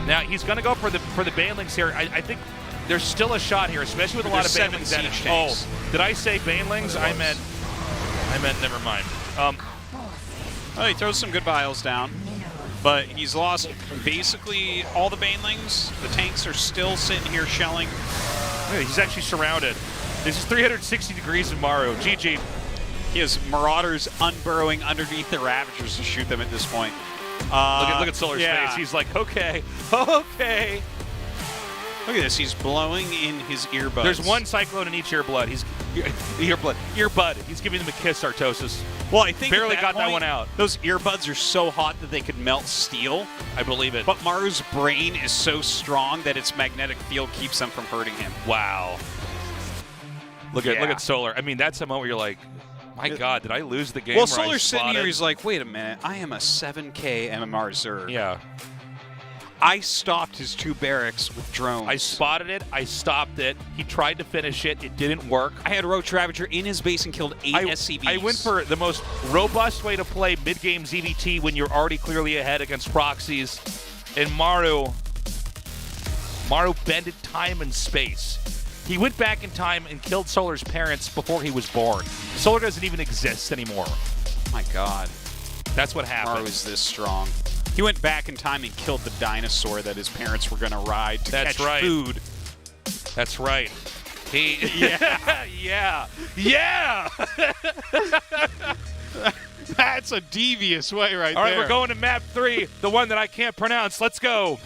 Now he's going to go for the Banelings here. I think there's still a shot here, especially with a lot of There's 7 Banelings. siege tanks. Oh, did I say Banelings? I meant never mind. Well, he throws some good vials down, but he's lost basically all the Banelings. The tanks are still sitting here shelling. Yeah, he's actually surrounded. This is 360 degrees of Maru. GG. He has Marauders unburrowing underneath the Ravagers to shoot them at this point. Look at Solar's face. He's like, okay. Look at this. He's blowing in his earbuds. There's one Cyclone in each earbud. Earbud. He's giving them a kiss, Artosis. Well, I think barely at got that point, one out. Those earbuds are so hot that they could melt steel. I believe it. But Maru's brain is so strong that its magnetic field keeps them from hurting him. Wow. Look at Solar. I mean, that's a moment where you're like, my God, did I lose the game? Well, where I Solar's sitting spotted? here. He's like, wait a minute. I am a 7K MMR Zerg. Yeah. I stopped his 2 barracks with drones. I spotted it. I stopped it. He tried to finish it. It didn't work. I had Roach Ravager in his base and killed 8 SCVs. I went for the most robust way to play mid-game ZVT when you're already clearly ahead against proxies. And Maru bended time and space. He went back in time and killed Solar's parents before he was born. Solar doesn't even exist anymore. My God. That's what happened. Maru is this strong. He went back in time and killed the dinosaur that his parents were going to ride to catch food. That's right. He, yeah. That's a devious way right there. All right, we're going to map 3, the one that I can't pronounce. Let's go.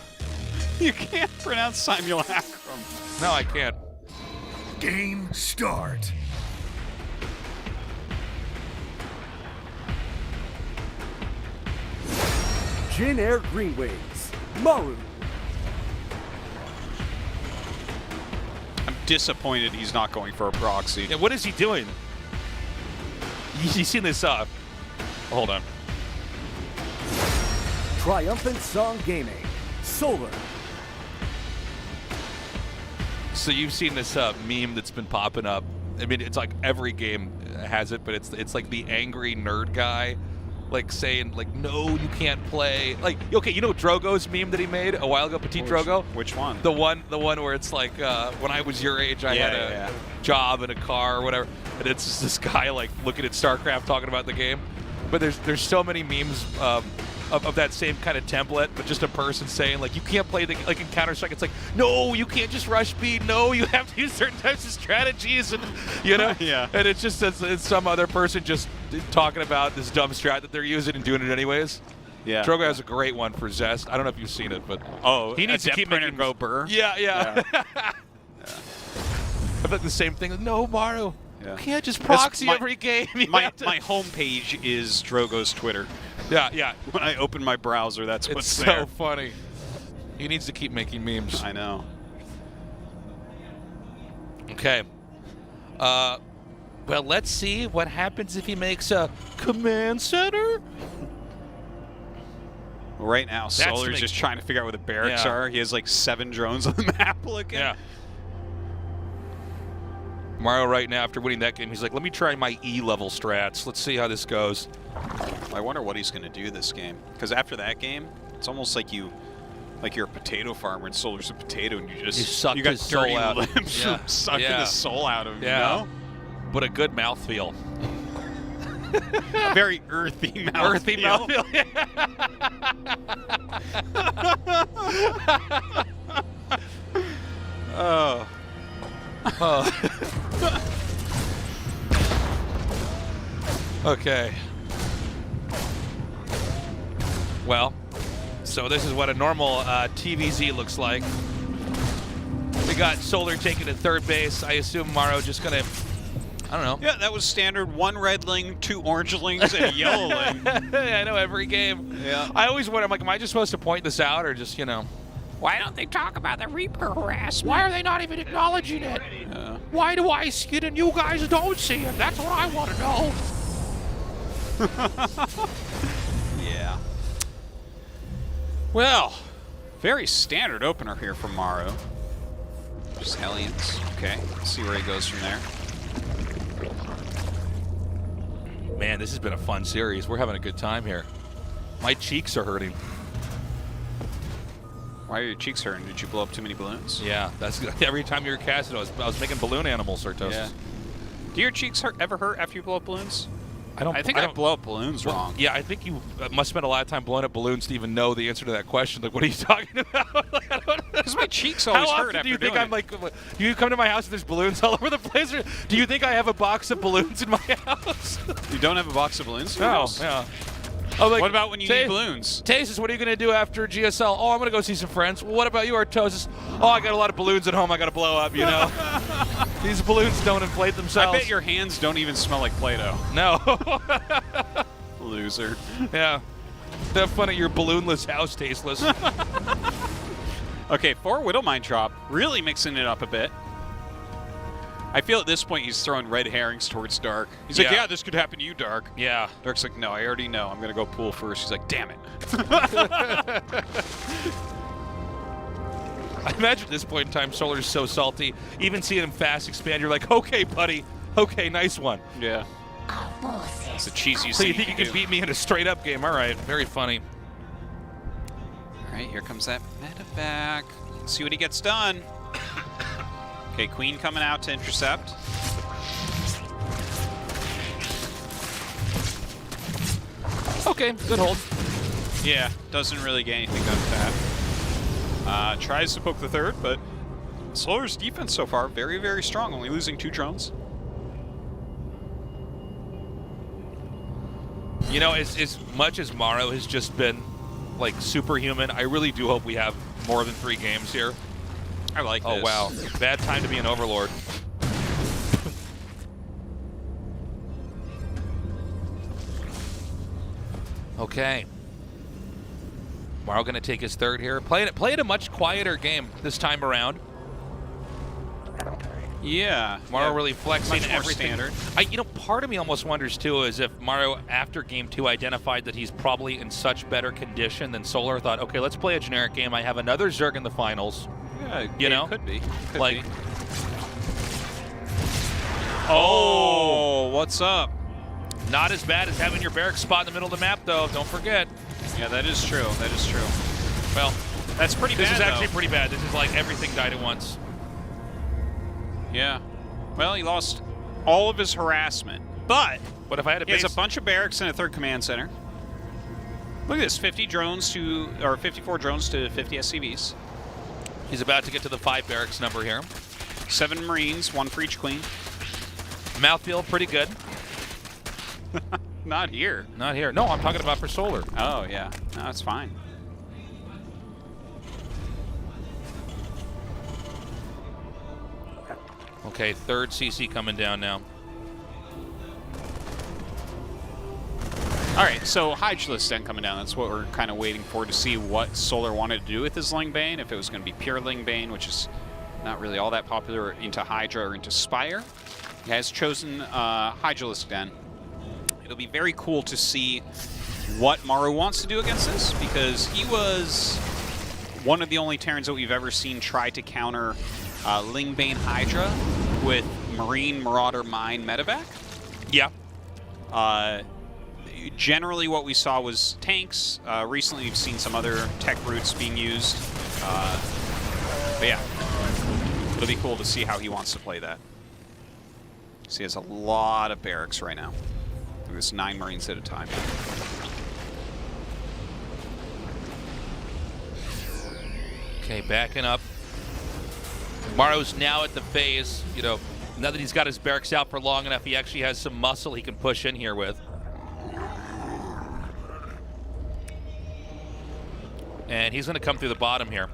You can't pronounce simulacrum. No, I can't. Game start. Jin Air Green Wings. Maru. I'm disappointed he's not going for a proxy. Yeah, what is he doing? You seen this hold on. Triumphant Song Gaming. Solar. So you've seen this meme that's been popping up. I mean, it's like every game has it, but it's like the angry nerd guy, like saying like, "No, you can't play." Like, okay, you know Drogo's meme that he made a while ago, Petit Drogo. Which one? The one where it's like, when I was your age, I had a job and a car or whatever, and it's just this guy like looking at Starcraft talking about the game. But there's so many memes of that same kind of template, but just a person saying like, you can't play the, like in Counter-Strike, it's like, no, you can't just rush speed, no, you have to use certain types of strategies, and you know, and it's just it's some other person just talking about this dumb strat that they're using and doing it anyways. Yeah. Drogo has a great one for Zest. I don't know if you've seen it, but he needs to keep making go burr. Yeah. I thought the same thing. No, Maru. Yeah. You can't just proxy every game. My homepage is Drogo's Twitter. Yeah. When I open my browser, that's what's It's there. so funny. He needs to keep making memes. I know. Okay. Well, let's see what happens if he makes a command center. Right now, Solar's just trying to figure out where the barracks are. He has like 7 drones on the map looking. Yeah. Mario right now, after winning that game, he's like, let me try my E-level strats. Let's see how this goes. I wonder what he's going to do this game. Because after that game, it's almost like you're a potato farmer and Solar's a potato and you sucked got his soul dirty out. limbs Yeah. from sucking Yeah. the soul out of him, Yeah. you know? But a good mouthfeel. A very earthy mouthfeel. Earthy mouthfeel. Oh. Okay. Well, so this is what a normal TVZ looks like. We got Solar taking to third base. I assume Maru just gonna, I don't know. Yeah, that was standard. 1 red ling, 2 orange lings, and a yellow ling. I know every game. Yeah. I always wonder, I'm like, am I just supposed to point this out or just, Why don't they talk about the Reaper harassment? why are they not even acknowledging it? Why do I see it and you guys don't see it? That's what I want to know. Yeah. Well, very standard opener here from Maru. Just Hellions. Okay, let's see where he goes from there. Man, this has been a fun series. We're having a good time here. My cheeks are hurting. Why are your cheeks hurting? Did you blow up too many balloons? Yeah, that's every time you were casting, I was making balloon animals, Sartosis. Yeah. Do your cheeks ever hurt after you blow up balloons? I think I blow up balloons wrong. Yeah, I think you must spend a lot of time blowing up balloons to even know the answer to that question. Like, what are you talking about? Like, I don't know. Because my cheeks always How hurt often after do you think doing I'm like? Do you come to my house and there's balloons all over the place? Or do you think I have a box of balloons in my house? You don't have a box of balloons? in your No. house? Yeah. Oh, like, What about when you need balloons? Tasis, what are you going to do after GSL? Oh, I'm going to go see some friends. Well, what about you, Artosis? Oh, I got a lot of balloons at home I got to blow up, These balloons don't inflate themselves. I bet your hands don't even smell like Play-Doh. No. Loser. Yeah. Have fun at your balloonless house, tasteless. Okay, 4 Widowmine drop. Really mixing it up a bit. I feel at this point he's throwing red herrings towards Dark. He's like, Yeah. yeah, this could happen to you, Dark. Yeah. Dark's like, no, I already know. I'm going to go pool first. He's like, damn it. I imagine at this point in time, Solar's so salty. Even seeing him fast expand, you're like, okay, buddy. Okay, nice one. Yeah. It's the cheesiest So you thing think you can can do. beat me in a straight-up game? All right, very funny. All right, here comes that meta back. Let's see what he gets done. Okay, Queen coming out to intercept. Okay, good hold. Yeah, doesn't really get anything done with that. Tries to poke the third, but Solar's defense so far, very, very strong, only losing 2 drones. As much as Maru has just been, like, superhuman, I really do hope we have more than 3 games here. I like this. Oh, wow. Bad time to be an Overlord. Okay. Maru going to take his third here. Played a much quieter game this time around. Yeah. Maru yeah, really flexing much more everything. standard. Part of me almost wonders too is if Maru after game 2 identified that he's probably in such better condition than Solar, thought, okay, let's play a generic game. I have another Zerg in the finals. Yeah, You know? could be. Could Like- be. Oh, what's up? Not as bad as having your barrack spot in the middle of the map, though. Don't forget. Yeah, that is true. That is true. Well, That's pretty this bad, is actually though. pretty bad. This is like everything died at once. Yeah. Well, he lost all of his harassment, but But if I had a he has base, a bunch of barracks and a 3rd command center. Look at this, 54 drones to 50 SCVs. he's about to get to the 5 barracks number here. 7 Marines, 1 for each Queen. Mouthfeel, pretty good. Not here. Not here. No, I'm talking about for Solar. Oh, yeah. No, that's fine. Okay, 3rd CC coming down now. All right, so Hydralist then coming down. That's what we're kind of waiting for to see what Solar wanted to do with his Lingbane, if it was going to be pure Lingbane, which is not really all that popular into Hydra or into Spire. He has chosen Hydralist den. It'll be very cool to see what Maru wants to do against this, because he was one of the only Terrans that we've ever seen try to counter Lingbane Hydra with Marine Marauder Mine medevac. Yeah. Generally, what we saw was tanks. Recently, we've seen some other tech routes being used. But yeah, it'll be cool to see how he wants to play that. So he has a lot of barracks right now. There's 9 Marines at a time. Okay, backing up. Maru's now at the phase, you know, now that he's got his barracks out for long enough, he actually has some muscle he can push in here with. And he's going to come through the bottom here.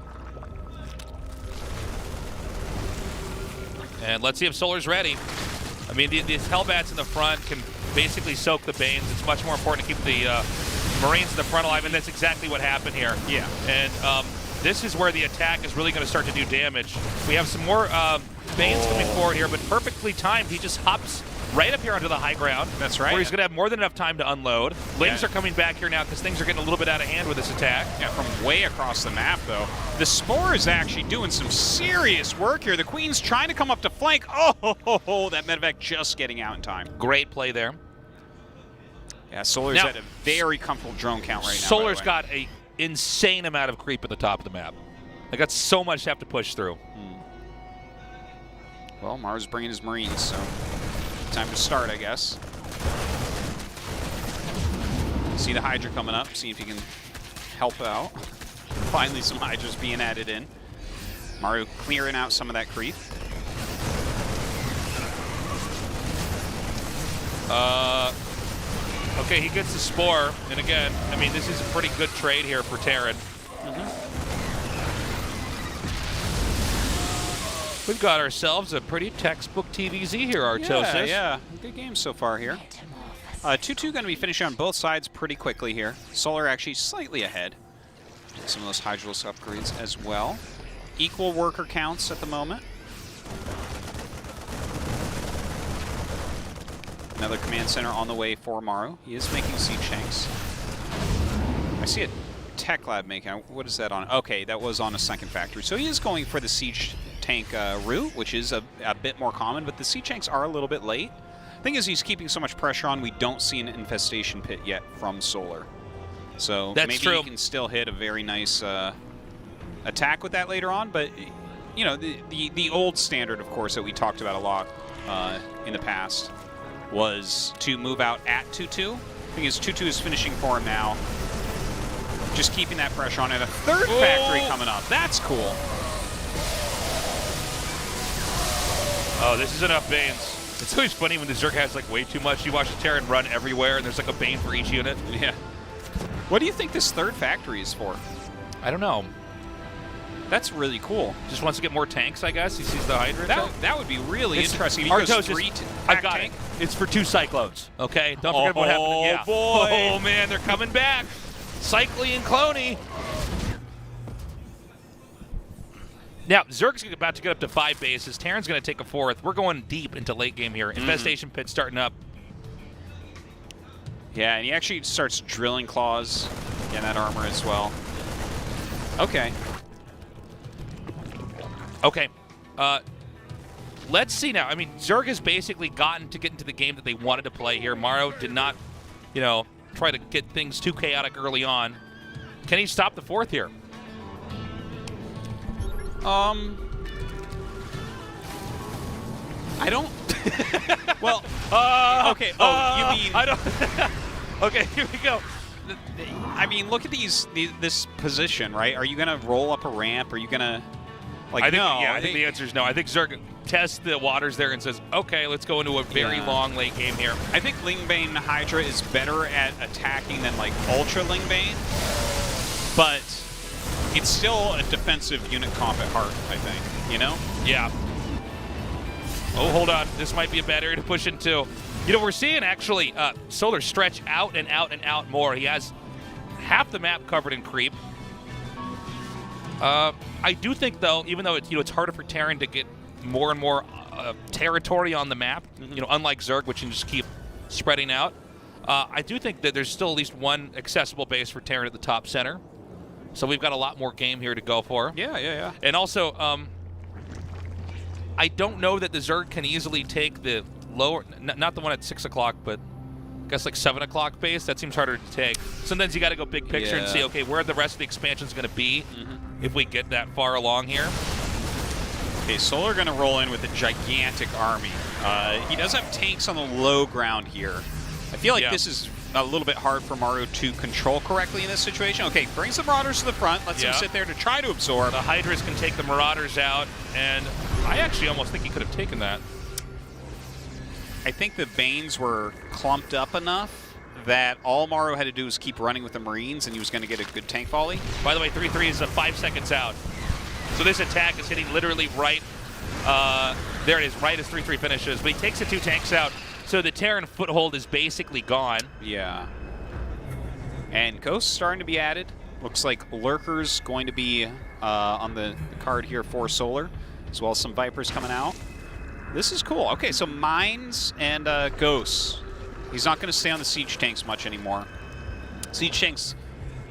And let's see if Solar's ready. I mean, these Hellbats in the front can basically soak the Banes. It's much more important to keep the Marines in the front alive, and that's exactly what happened here. Yeah. And this is where the attack is really going to start to do damage. We have some more Banes coming forward here, but perfectly timed. He just hops right up here onto the high ground. That's right. Where he's going to have more than enough time to unload. Lings are coming back here now because things are getting a little bit out of hand with this attack. Yeah, from way across the map, though. The Spore is actually doing some serious work here. The Queen's trying to come up to flank. Oh, that medevac just getting out in time. Great play there. Yeah, Solar's Now, at a very comfortable drone count right now. Solar's got an insane amount of creep at the top of the map. They got so much to have to push through. Well, Maru's bringing his Marines, so time to start, I guess. See the Hydra coming up, see if he can help out. Finally, some Hydras being added in. Maru clearing out some of that creep. Okay, he gets the Spore, and again, I mean, this is a pretty good trade here for Terran. We've got ourselves a pretty textbook TVZ here, Artosis. Yeah, good game so far here. 2-2 going to be finishing on both sides pretty quickly here. Solar actually slightly ahead. Some of those Hydralis upgrades as well. Equal worker counts at the moment. Another command center on the way for Maru. He is making siege tanks. I see a tech lab making. What is that on? Okay, that was on a second factory. So he is going for the siege tank route, which is a bit more common, but the siege tanks are a little bit late. Thing is, he's keeping so much pressure on, we don't see an infestation pit yet from Solar. So That's maybe true. he can still hit a very nice attack with that later on, but you know, the old standard, of course, that we talked about a lot in the past was to move out at 2-2. Thing is, 2-2 is finishing for him now. Just keeping that pressure on, and a third factory coming up. That's cool. Oh, this is enough Banes. It's always funny when the Zerg has like way too much. You watch the Terran run everywhere, and there's like a Bane for each unit. Yeah. What do you think this third factory is for? I don't know. That's really cool. Just wants to get more tanks, I guess. He sees the Hydra. That would be really interesting. He Artosis, goes 3 I've got it. It's for 2 Cyclones, okay? Don't forget what happened. Yeah. Boy. Oh, man, they're coming back. Cycly and Cloney. Now, Zerg's about to get up to 5 bases. Terran's going to take a 4th. We're going deep into late game here. Infestation pit starting up. Yeah, and he actually starts drilling claws. Getting that armor as well. Okay. Okay. Let's see now. I mean, Zerg has basically gotten to get into the game that they wanted to play here. Maru did not, you know, try to get things too chaotic early on. Can he stop the 4th here? I don't. Well, okay. You mean? I don't. Okay, here we go. I mean, look at this position, right? Are you gonna roll up a ramp? Are you gonna like? I think, no. yeah, I think the answer is no. I think Zerg tests the waters there and says, okay, let's go into a very long late game here. I think Lingbane Hydra is better at attacking than like Ultra Lingbane, but it's still a defensive unit comp at heart, I think, you know? Yeah. Oh, hold on. This might be a bad area to push into. You know, we're seeing actually Solar stretch out and out and out more. He has half the map covered in creep. I do think, though, even though it's harder for Terran to get more and more territory on the map, you know, unlike Zerg, which can just keep spreading out, I do think that there's still at least one accessible base for Terran at the top center. So we've got a lot more game here to go for. Yeah. And also, I don't know that the Zerg can easily take the lower, not the one at 6 o'clock, but I guess like 7 o'clock base. That seems harder to take. Sometimes you got to go big picture and see, okay, where the rest of the expansion is going to be if we get that far along here. Okay, Solar going to roll in with a gigantic army. He does have tanks on the low ground here. I feel like this is a little bit hard for Maru to control correctly in this situation. Okay, brings the Marauders to the front, lets them sit there to try to absorb. The Hydras can take the Marauders out, and I actually almost think he could have taken that. I think the Banes were clumped up enough that all Maru had to do was keep running with the Marines, and he was going to get a good tank volley. By the way, 3-3 is 5 seconds out. So this attack is hitting literally right, there it is, right as 3-3 finishes. But he takes the 2 tanks out, so the Terran foothold is basically gone. Yeah. And Ghosts starting to be added. Looks like Lurkers going to be on the card here for Solar, as well as some Vipers coming out. This is cool. Okay, so Mines and Ghosts. He's not going to stay on the Siege tanks much anymore. Siege tanks,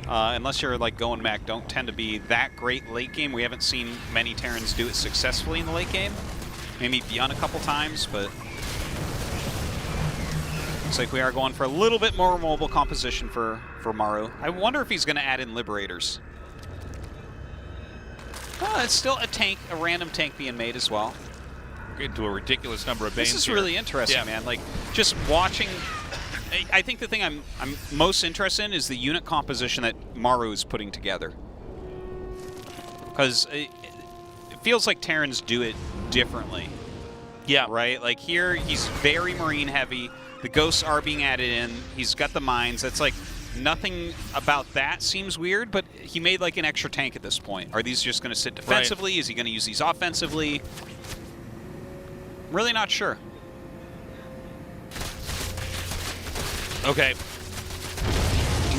unless you're like going back, don't tend to be that great late game. We haven't seen many Terrans do it successfully in the late game. Maybe Beyond a couple times, but looks like we are going for a little bit more mobile composition for Maru. I wonder if he's going to add in Liberators. It's still a tank, a random tank being made as well. Into a ridiculous number of Banes. This is really interesting, man. Like, just watching. I think the thing I'm most interested in is the unit composition that Maru is putting together. Because it feels like Terrans do it differently. Yeah. Right? Like, here, he's very Marine heavy. The Ghosts are being added in. He's got the Mines. That's like, nothing about that seems weird, but he made like an extra tank at this point. Are these just going to sit defensively? Right. Is he going to use these offensively? Really not sure. Okay.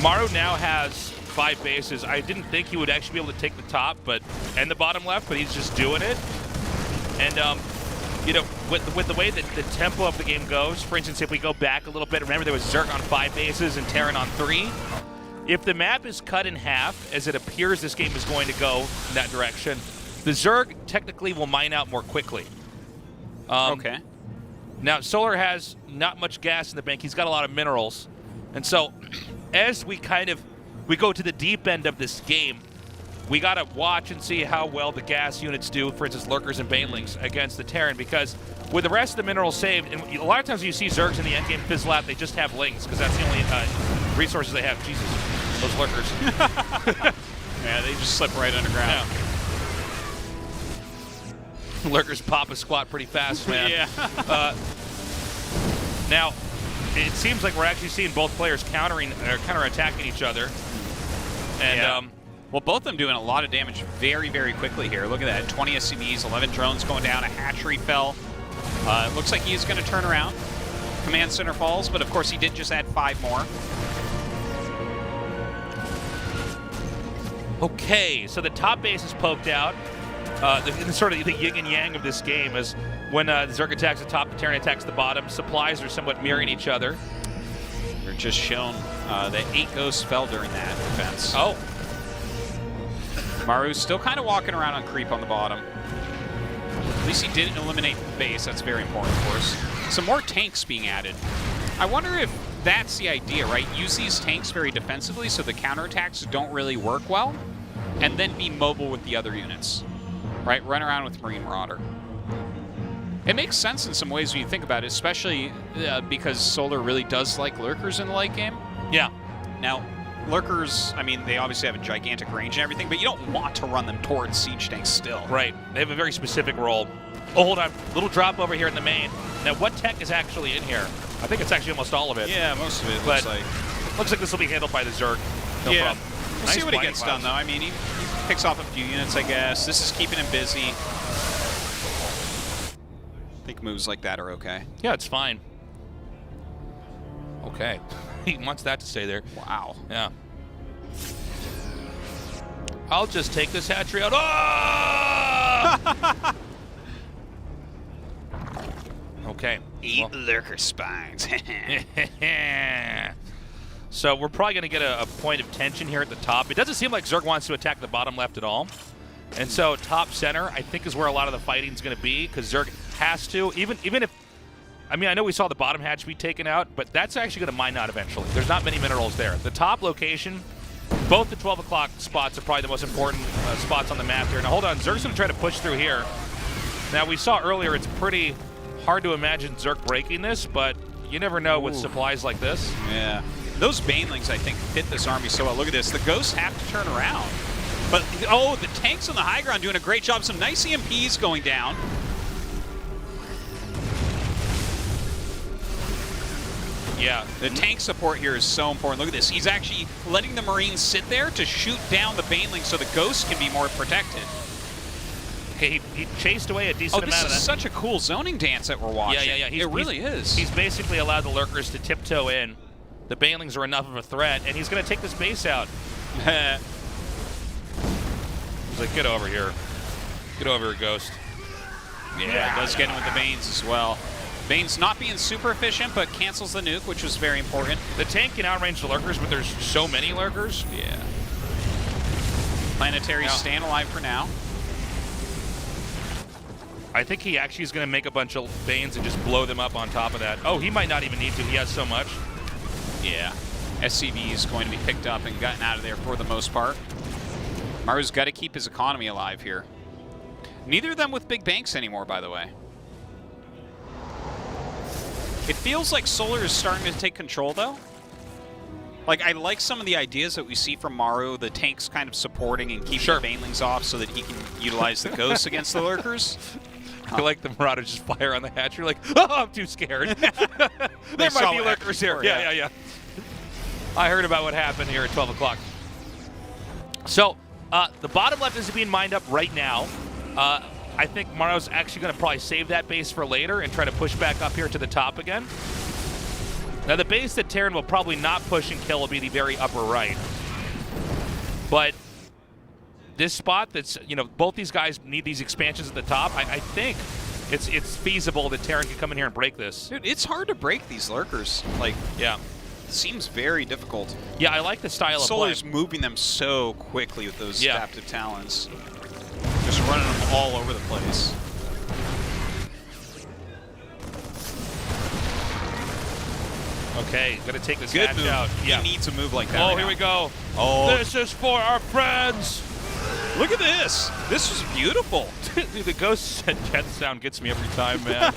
Maru now has 5 bases. I didn't think he would actually be able to take the top and the bottom left, but he's just doing it. And you know, with the way that the tempo of the game goes, for instance, if we go back a little bit, remember there was Zerg on 5 bases and Terran on 3. If the map is cut in half, as it appears this game is going to go in that direction, the Zerg technically will mine out more quickly. Okay. Now, Solar has not much gas in the bank. He's got a lot of minerals. And so, as we go to the deep end of this game, we got to watch and see how well the gas units do, for instance, Lurkers and Banelings against the Terran, because with the rest of the minerals saved, and a lot of times you see Zergs in the endgame fizzle out, they just have Lings, because that's the only resources they have. Jesus, those Lurkers. Yeah, they just slip right underground. Yeah. Lurkers pop a squat pretty fast, man. Yeah. Now, it seems like we're actually seeing both players counterattacking each other. And well, both of them doing a lot of damage very, very quickly here. Look at that, 20 SCVs, 11 drones going down, a hatchery fell. It looks like he is going to turn around. Command center falls, but of course he did just add 5 more. Okay, so the top base is poked out. Sort of the yin and yang of this game is when the Zerg attacks the top, the Terran attacks the bottom. Supplies are somewhat mirroring each other. They're just shown that 8 Ghosts fell during that defense. Oh. Maru's still kind of walking around on creep on the bottom. At least he didn't eliminate the base. That's very important, of course. Some more tanks being added. I wonder if that's the idea, right? Use these tanks very defensively so the counterattacks don't really work well, and then be mobile with the other units. Right, run around with Marine Marauder. It makes sense in some ways when you think about it, especially because Solar really does like Lurkers in the late game. Yeah. Now, Lurkers, I mean, they obviously have a gigantic range and everything, but you don't want to run them towards Siege tanks still. Right. They have a very specific role. Oh, hold on. Little drop over here in the main. Now, what tech is actually in here? I think it's actually almost all of it. Yeah, most of it looks like. Looks like this will be handled by the Zerg. No problem. We'll see what he gets done, though. I mean, he picks off a few units, I guess. This is keeping him busy. I think moves like that are okay. Yeah, it's fine. Okay. He wants that to stay there. Wow. Yeah. I'll just take this hatchery out. Oh! Okay. Eat Lurker spines. So we're probably going to get a point of tension here at the top. It doesn't seem like Zerg wants to attack the bottom left at all. And so top center, I think, is where a lot of the fighting is going to be, because Zerg has to, even if, I mean, I know we saw the bottom hatch be taken out, but that's actually going to mine out eventually. There's not many minerals there. The top location, both the 12 o'clock spots are probably the most important spots on the map here. Now, hold on. Zerg's going to try to push through here. Now, we saw earlier it's pretty hard to imagine Zerg breaking this, but you never know with supplies like this. Yeah. Those Banelings, I think, fit this army so well. Look at this. The Ghosts have to turn around. But, oh, the tanks on the high ground doing a great job. Some nice EMPs going down. Yeah. The tank support here is so important. Look at this. He's actually letting the Marines sit there to shoot down the Banelings so the Ghosts can be more protected. Okay, he chased away a decent amount of that. Oh, this is such a cool zoning dance that we're watching. Yeah. It really is. He's basically allowed the Lurkers to tiptoe in. The Banelings are enough of a threat, and he's going to take this base out. He's like, get over here. Get over here, Ghost. Yeah, does get in with the Banes as well. Bane's not being super efficient, but cancels the nuke, which was very important. The tank can outrange the Lurkers, but there's so many Lurkers. Yeah. Planetary staying alive for now. I think he actually is going to make a bunch of Banes and just blow them up on top of that. Oh, he might not even need to. He has so much. Yeah. SCV is going to be picked up and gotten out of there for the most part. Maru's got to keep his economy alive here. Neither of them with big banks anymore, by the way. It feels like Solar is starting to take control, though. Like, I like some of the ideas that we see from Maru, the tanks kind of supporting and keeping the Banelings off so that he can utilize the Ghosts against the Lurkers. I like the Marauders just fire on the hatch. You're like, oh, I'm too scared. There might be Lurkers here. Yeah. I heard about what happened here at 12 o'clock. So, the bottom left is being mined up right now. I think Maru's actually going to probably save that base for later and try to push back up here to the top again. Now, the base that Terran will probably not push and kill will be the very upper right. But this spot that's, you know, both these guys need these expansions at the top. I think it's feasible that Terran can come in here and break this. Dude, it's hard to break these Lurkers. Like, yeah. It seems very difficult. Yeah, I like the style of play. Solar's moving them so quickly with those adaptive talons. Just running them all over the place. Okay, gonna take this Good hatch move. out. Yeah. He needs a move like that. Oh, right here now. we go. Oh. This is for our friends. Look at this. This is beautiful. Dude, the ghost death sound gets me every time, man.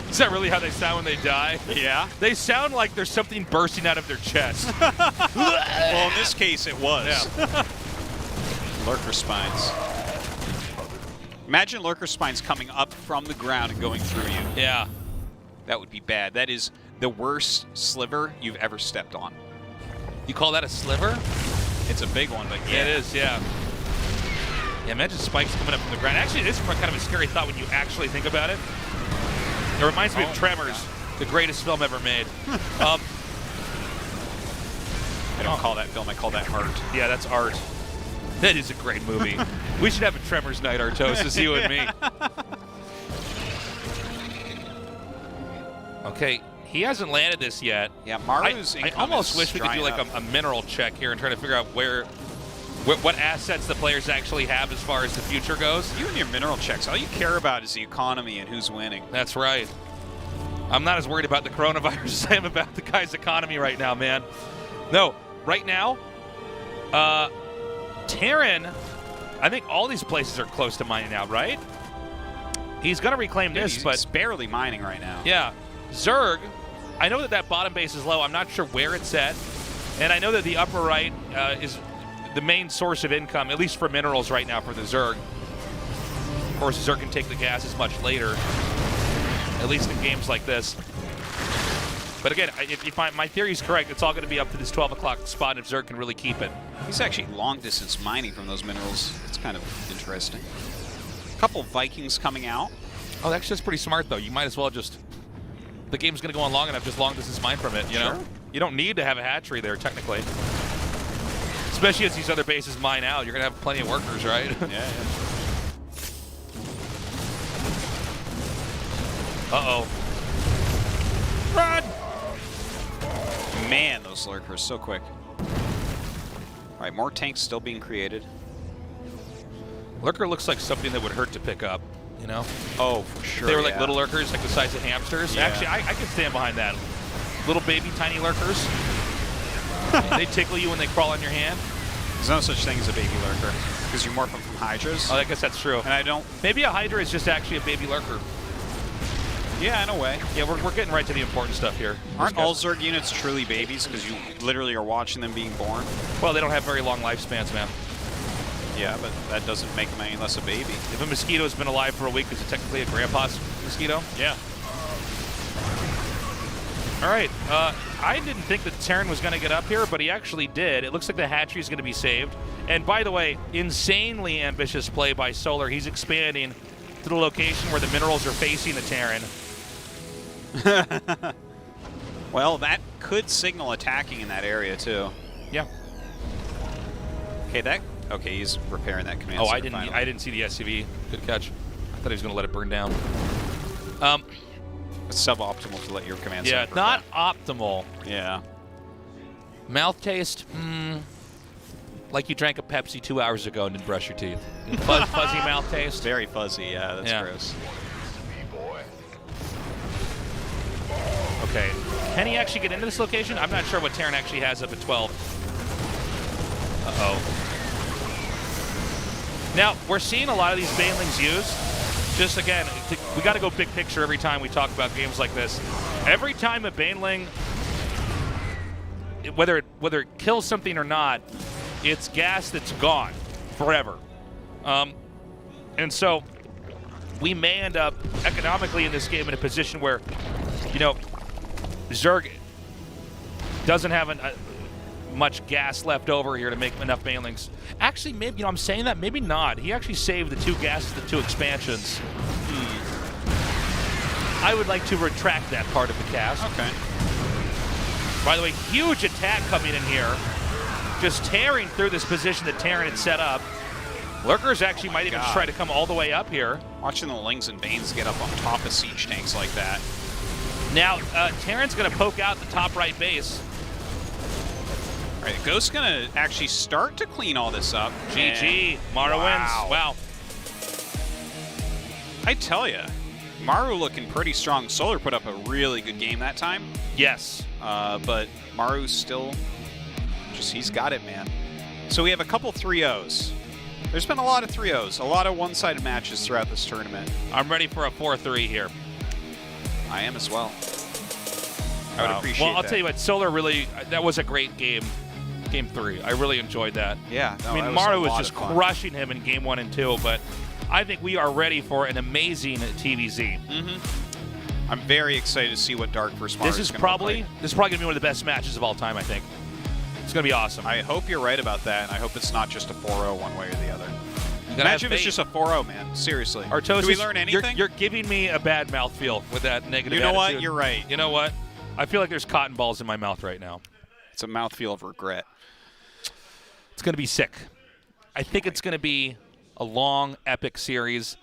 Is that really how they sound when they die? Yeah. They sound like there's something bursting out of their chest. Well, in this case, it was. Yeah. Lurker spines. Imagine Lurker spines coming up from the ground and going through you. Yeah. That would be bad. That is the worst sliver you've ever stepped on. You call that a sliver? It's a big one, but yeah. It is, yeah. Yeah, imagine spikes coming up from the ground. Actually, it is kind of a scary thought when you actually think about it. It reminds me of Tremors, the greatest film ever made. I don't call that film, I call that art. Yeah, that's art. That is a great movie. We should have a Tremors night, Artosis, you and me. Okay, he hasn't landed this yet. Yeah, Maru's I almost wish we could do like a mineral check here and try to figure out what assets the players actually have as far as the future goes. You and your mineral checks, all you care about is the economy and who's winning. That's right. I'm not as worried about the coronavirus as I am about the guy's economy right now, man. No, right now, Terran, I think all these places are close to mining out, right? He's going to reclaim this, but he's barely mining right now. Yeah. Zerg, I know that bottom base is low. I'm not sure where it's at. And I know that the upper right is the main source of income, at least for minerals right now for the Zerg. Of course, Zerg can take the gases much later, at least in games like this. But again, if my theory is correct, it's all going to be up to this 12 o'clock spot if Zerg can really keep it. He's actually long-distance mining from those minerals. It's kind of interesting. A couple Vikings coming out. Oh, that's just pretty smart, though. You might as well just... The game's going to go on long enough, just long-distance mine from it, you know? You don't need to have a hatchery there, technically. Especially as these other bases mine out. You're going to have plenty of workers, right? Yeah. Uh-oh. Run! Man, those Lurkers, so quick. All right, more tanks still being created. Lurker looks like something that would hurt to pick up, you know? Oh, for sure. They were like little lurkers, like the size of hamsters. Yeah. Actually, I can stand behind that. Little baby, tiny lurkers. They tickle you when they crawl on your hand. There's no such thing as a baby lurker because you morph them from hydras. Oh, I guess that's true. And I don't. Maybe a hydra is just actually a baby lurker. Yeah, in a way. Yeah, we're getting right to the important stuff here. Aren't all Zerg units truly babies because you literally are watching them being born? Well, they don't have very long lifespans, man. Yeah, but that doesn't make them any less a baby. If a mosquito's been alive for a week, is it technically a grandpa's mosquito? Yeah. All right. I didn't think that Terran was going to get up here, but he actually did. It looks like the hatchery is going to be saved. And by the way, insanely ambitious play by Solar. He's expanding to the location where the minerals are facing the Terran. Well, that could signal attacking in that area too. Yeah. Okay, he's repairing that command. Oh, center I didn't. finally. I didn't see the SCV. Good catch. I thought he was going to let it burn down. It's suboptimal to let your command Yeah, center not burn optimal. down. Yeah. Mouth taste, like you drank a Pepsi 2 hours ago and didn't brush your teeth. Fuzzy mouth taste. Very fuzzy. Yeah, that's Yeah. gross. Okay. Can he actually get into this location? I'm not sure what Terran actually has up at 12. Uh-oh. Now, we're seeing a lot of these Banelings used. Just, again, we got to go big picture every time we talk about games like this. Every time a Baneling, whether it kills something or not, it's gas that's gone forever. And so we may end up economically in this game in a position where, you know, Zerg doesn't have much gas left over here to make enough Banelings. Actually, maybe, you know, I'm saying that, maybe not. He actually saved the 2 gases, the 2 expansions. I would like to retract that part of the cast. Okay. By the way, huge attack coming in here. Just tearing through this position that Terran had set up. Lurkers actually might even try to come all the way up here. Watching the Lings and Banes get up on top of siege tanks like that. Now, Terran's going to poke out the top right base. All right, Ghost's going to actually start to clean all this up. GG. Maru wins. Wow. I tell you, Maru looking pretty strong. Solar put up a really good game that time. Yes. But Maru's still he's got it, man. So we have a couple 3-0s. There's been a lot of 3-0s, a lot of one-sided matches throughout this tournament. I'm ready for a 4-3 here. I am as well. I would appreciate Well, I'll that. tell you what, Solar really, that was a great game. Game 3. I really enjoyed that. Yeah. No, I mean, that Maru a was lot just of fun. crushing him in game 1 and 2, but I think we are ready for an amazing TVZ. I'm very excited to see what Dark vs. Maru This is probably going to be one of the best matches of all time, I think. It's going to be awesome. I hope you're right about that, and I hope it's not just a 4-0 one way or the other. You gotta Imagine have if it's faith. just a 4-0, man. Seriously. Artosis, Do we learn anything? You're giving me a bad mouthfeel with that negative You know what? attitude. You're right. You know what? I feel like there's cotton balls in my mouth right now. It's a mouthfeel of regret. It's going to be sick. I think it's going to be a long, epic series.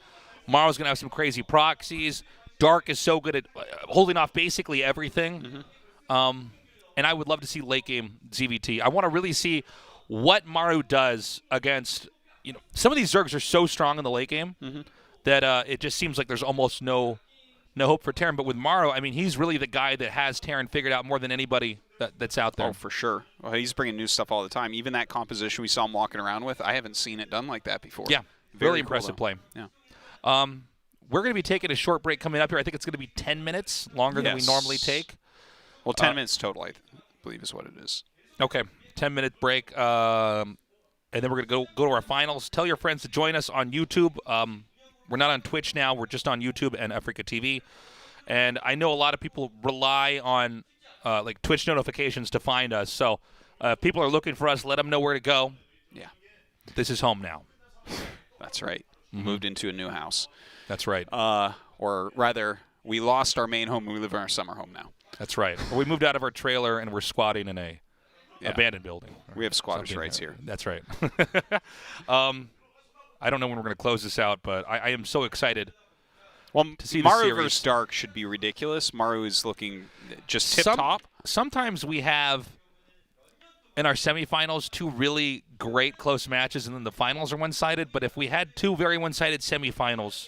Maru's going to have some crazy proxies. Dark is so good at holding off basically everything. And I would love to see late game ZVT. I want to really see what Maru does against, you know, some of these Zergs are so strong in the late game that it just seems like there's almost no hope for Terran. But with Maru, I mean, he's really the guy that has Terran figured out more than anybody that's out there. Oh, for sure. Well, he's bringing new stuff all the time. Even that composition we saw him walking around with, I haven't seen it done like that before. Yeah, Very really cool, impressive though. play. Yeah. We're going to be taking a short break coming up here. I think it's going to be 10 minutes longer than we Yes. normally take. Well, 10 minutes total, I believe is what it is. Okay, 10-minute break, and then we're going to go to our finals. Tell your friends to join us on YouTube. We're not on Twitch now. We're just on YouTube and Africa TV. And I know a lot of people rely on like Twitch notifications to find us. So if people are looking for us, let them know where to go. Yeah. This is home now. That's right. Moved into a new house. That's right. Or rather, we lost our main home and we live in our summer home now. That's right. Or we moved out of our trailer and we're squatting in a abandoned building. We have squatters' Something. rights here. That's right. I don't know when we're going to close this out, but I am so excited. Well, to see the Maru series. versus Dark should be ridiculous. Maru is looking just tip-top. Sometimes we have in our semifinals, 2 really great close matches, and then the finals are one-sided. But if we had 2 very one-sided semifinals,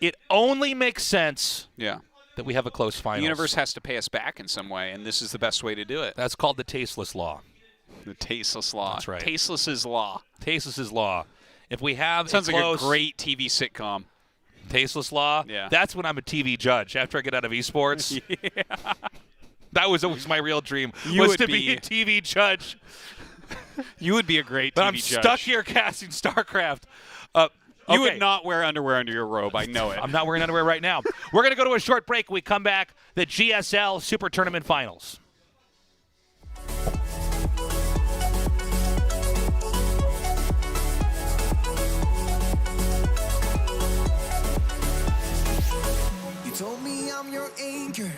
it only makes sense that we have a close finals. The universe has to pay us back in some way, and this is the best way to do it. That's called the tasteless law. The tasteless law. That's right. Tasteless is law. Tasteless is law. If we have Sounds like close, a great TV sitcom. Tasteless law. Yeah. That's when I'm a TV judge after I get out of esports. That was always my real dream, was to be a TV judge. You would be a great TV But I'm judge. stuck here casting StarCraft. You would not wear underwear under your robe. I know it. I'm not wearing underwear right now. We're going to go to a short break. When we come back, the GSL Super Tournament Finals. You told me I'm your anchor.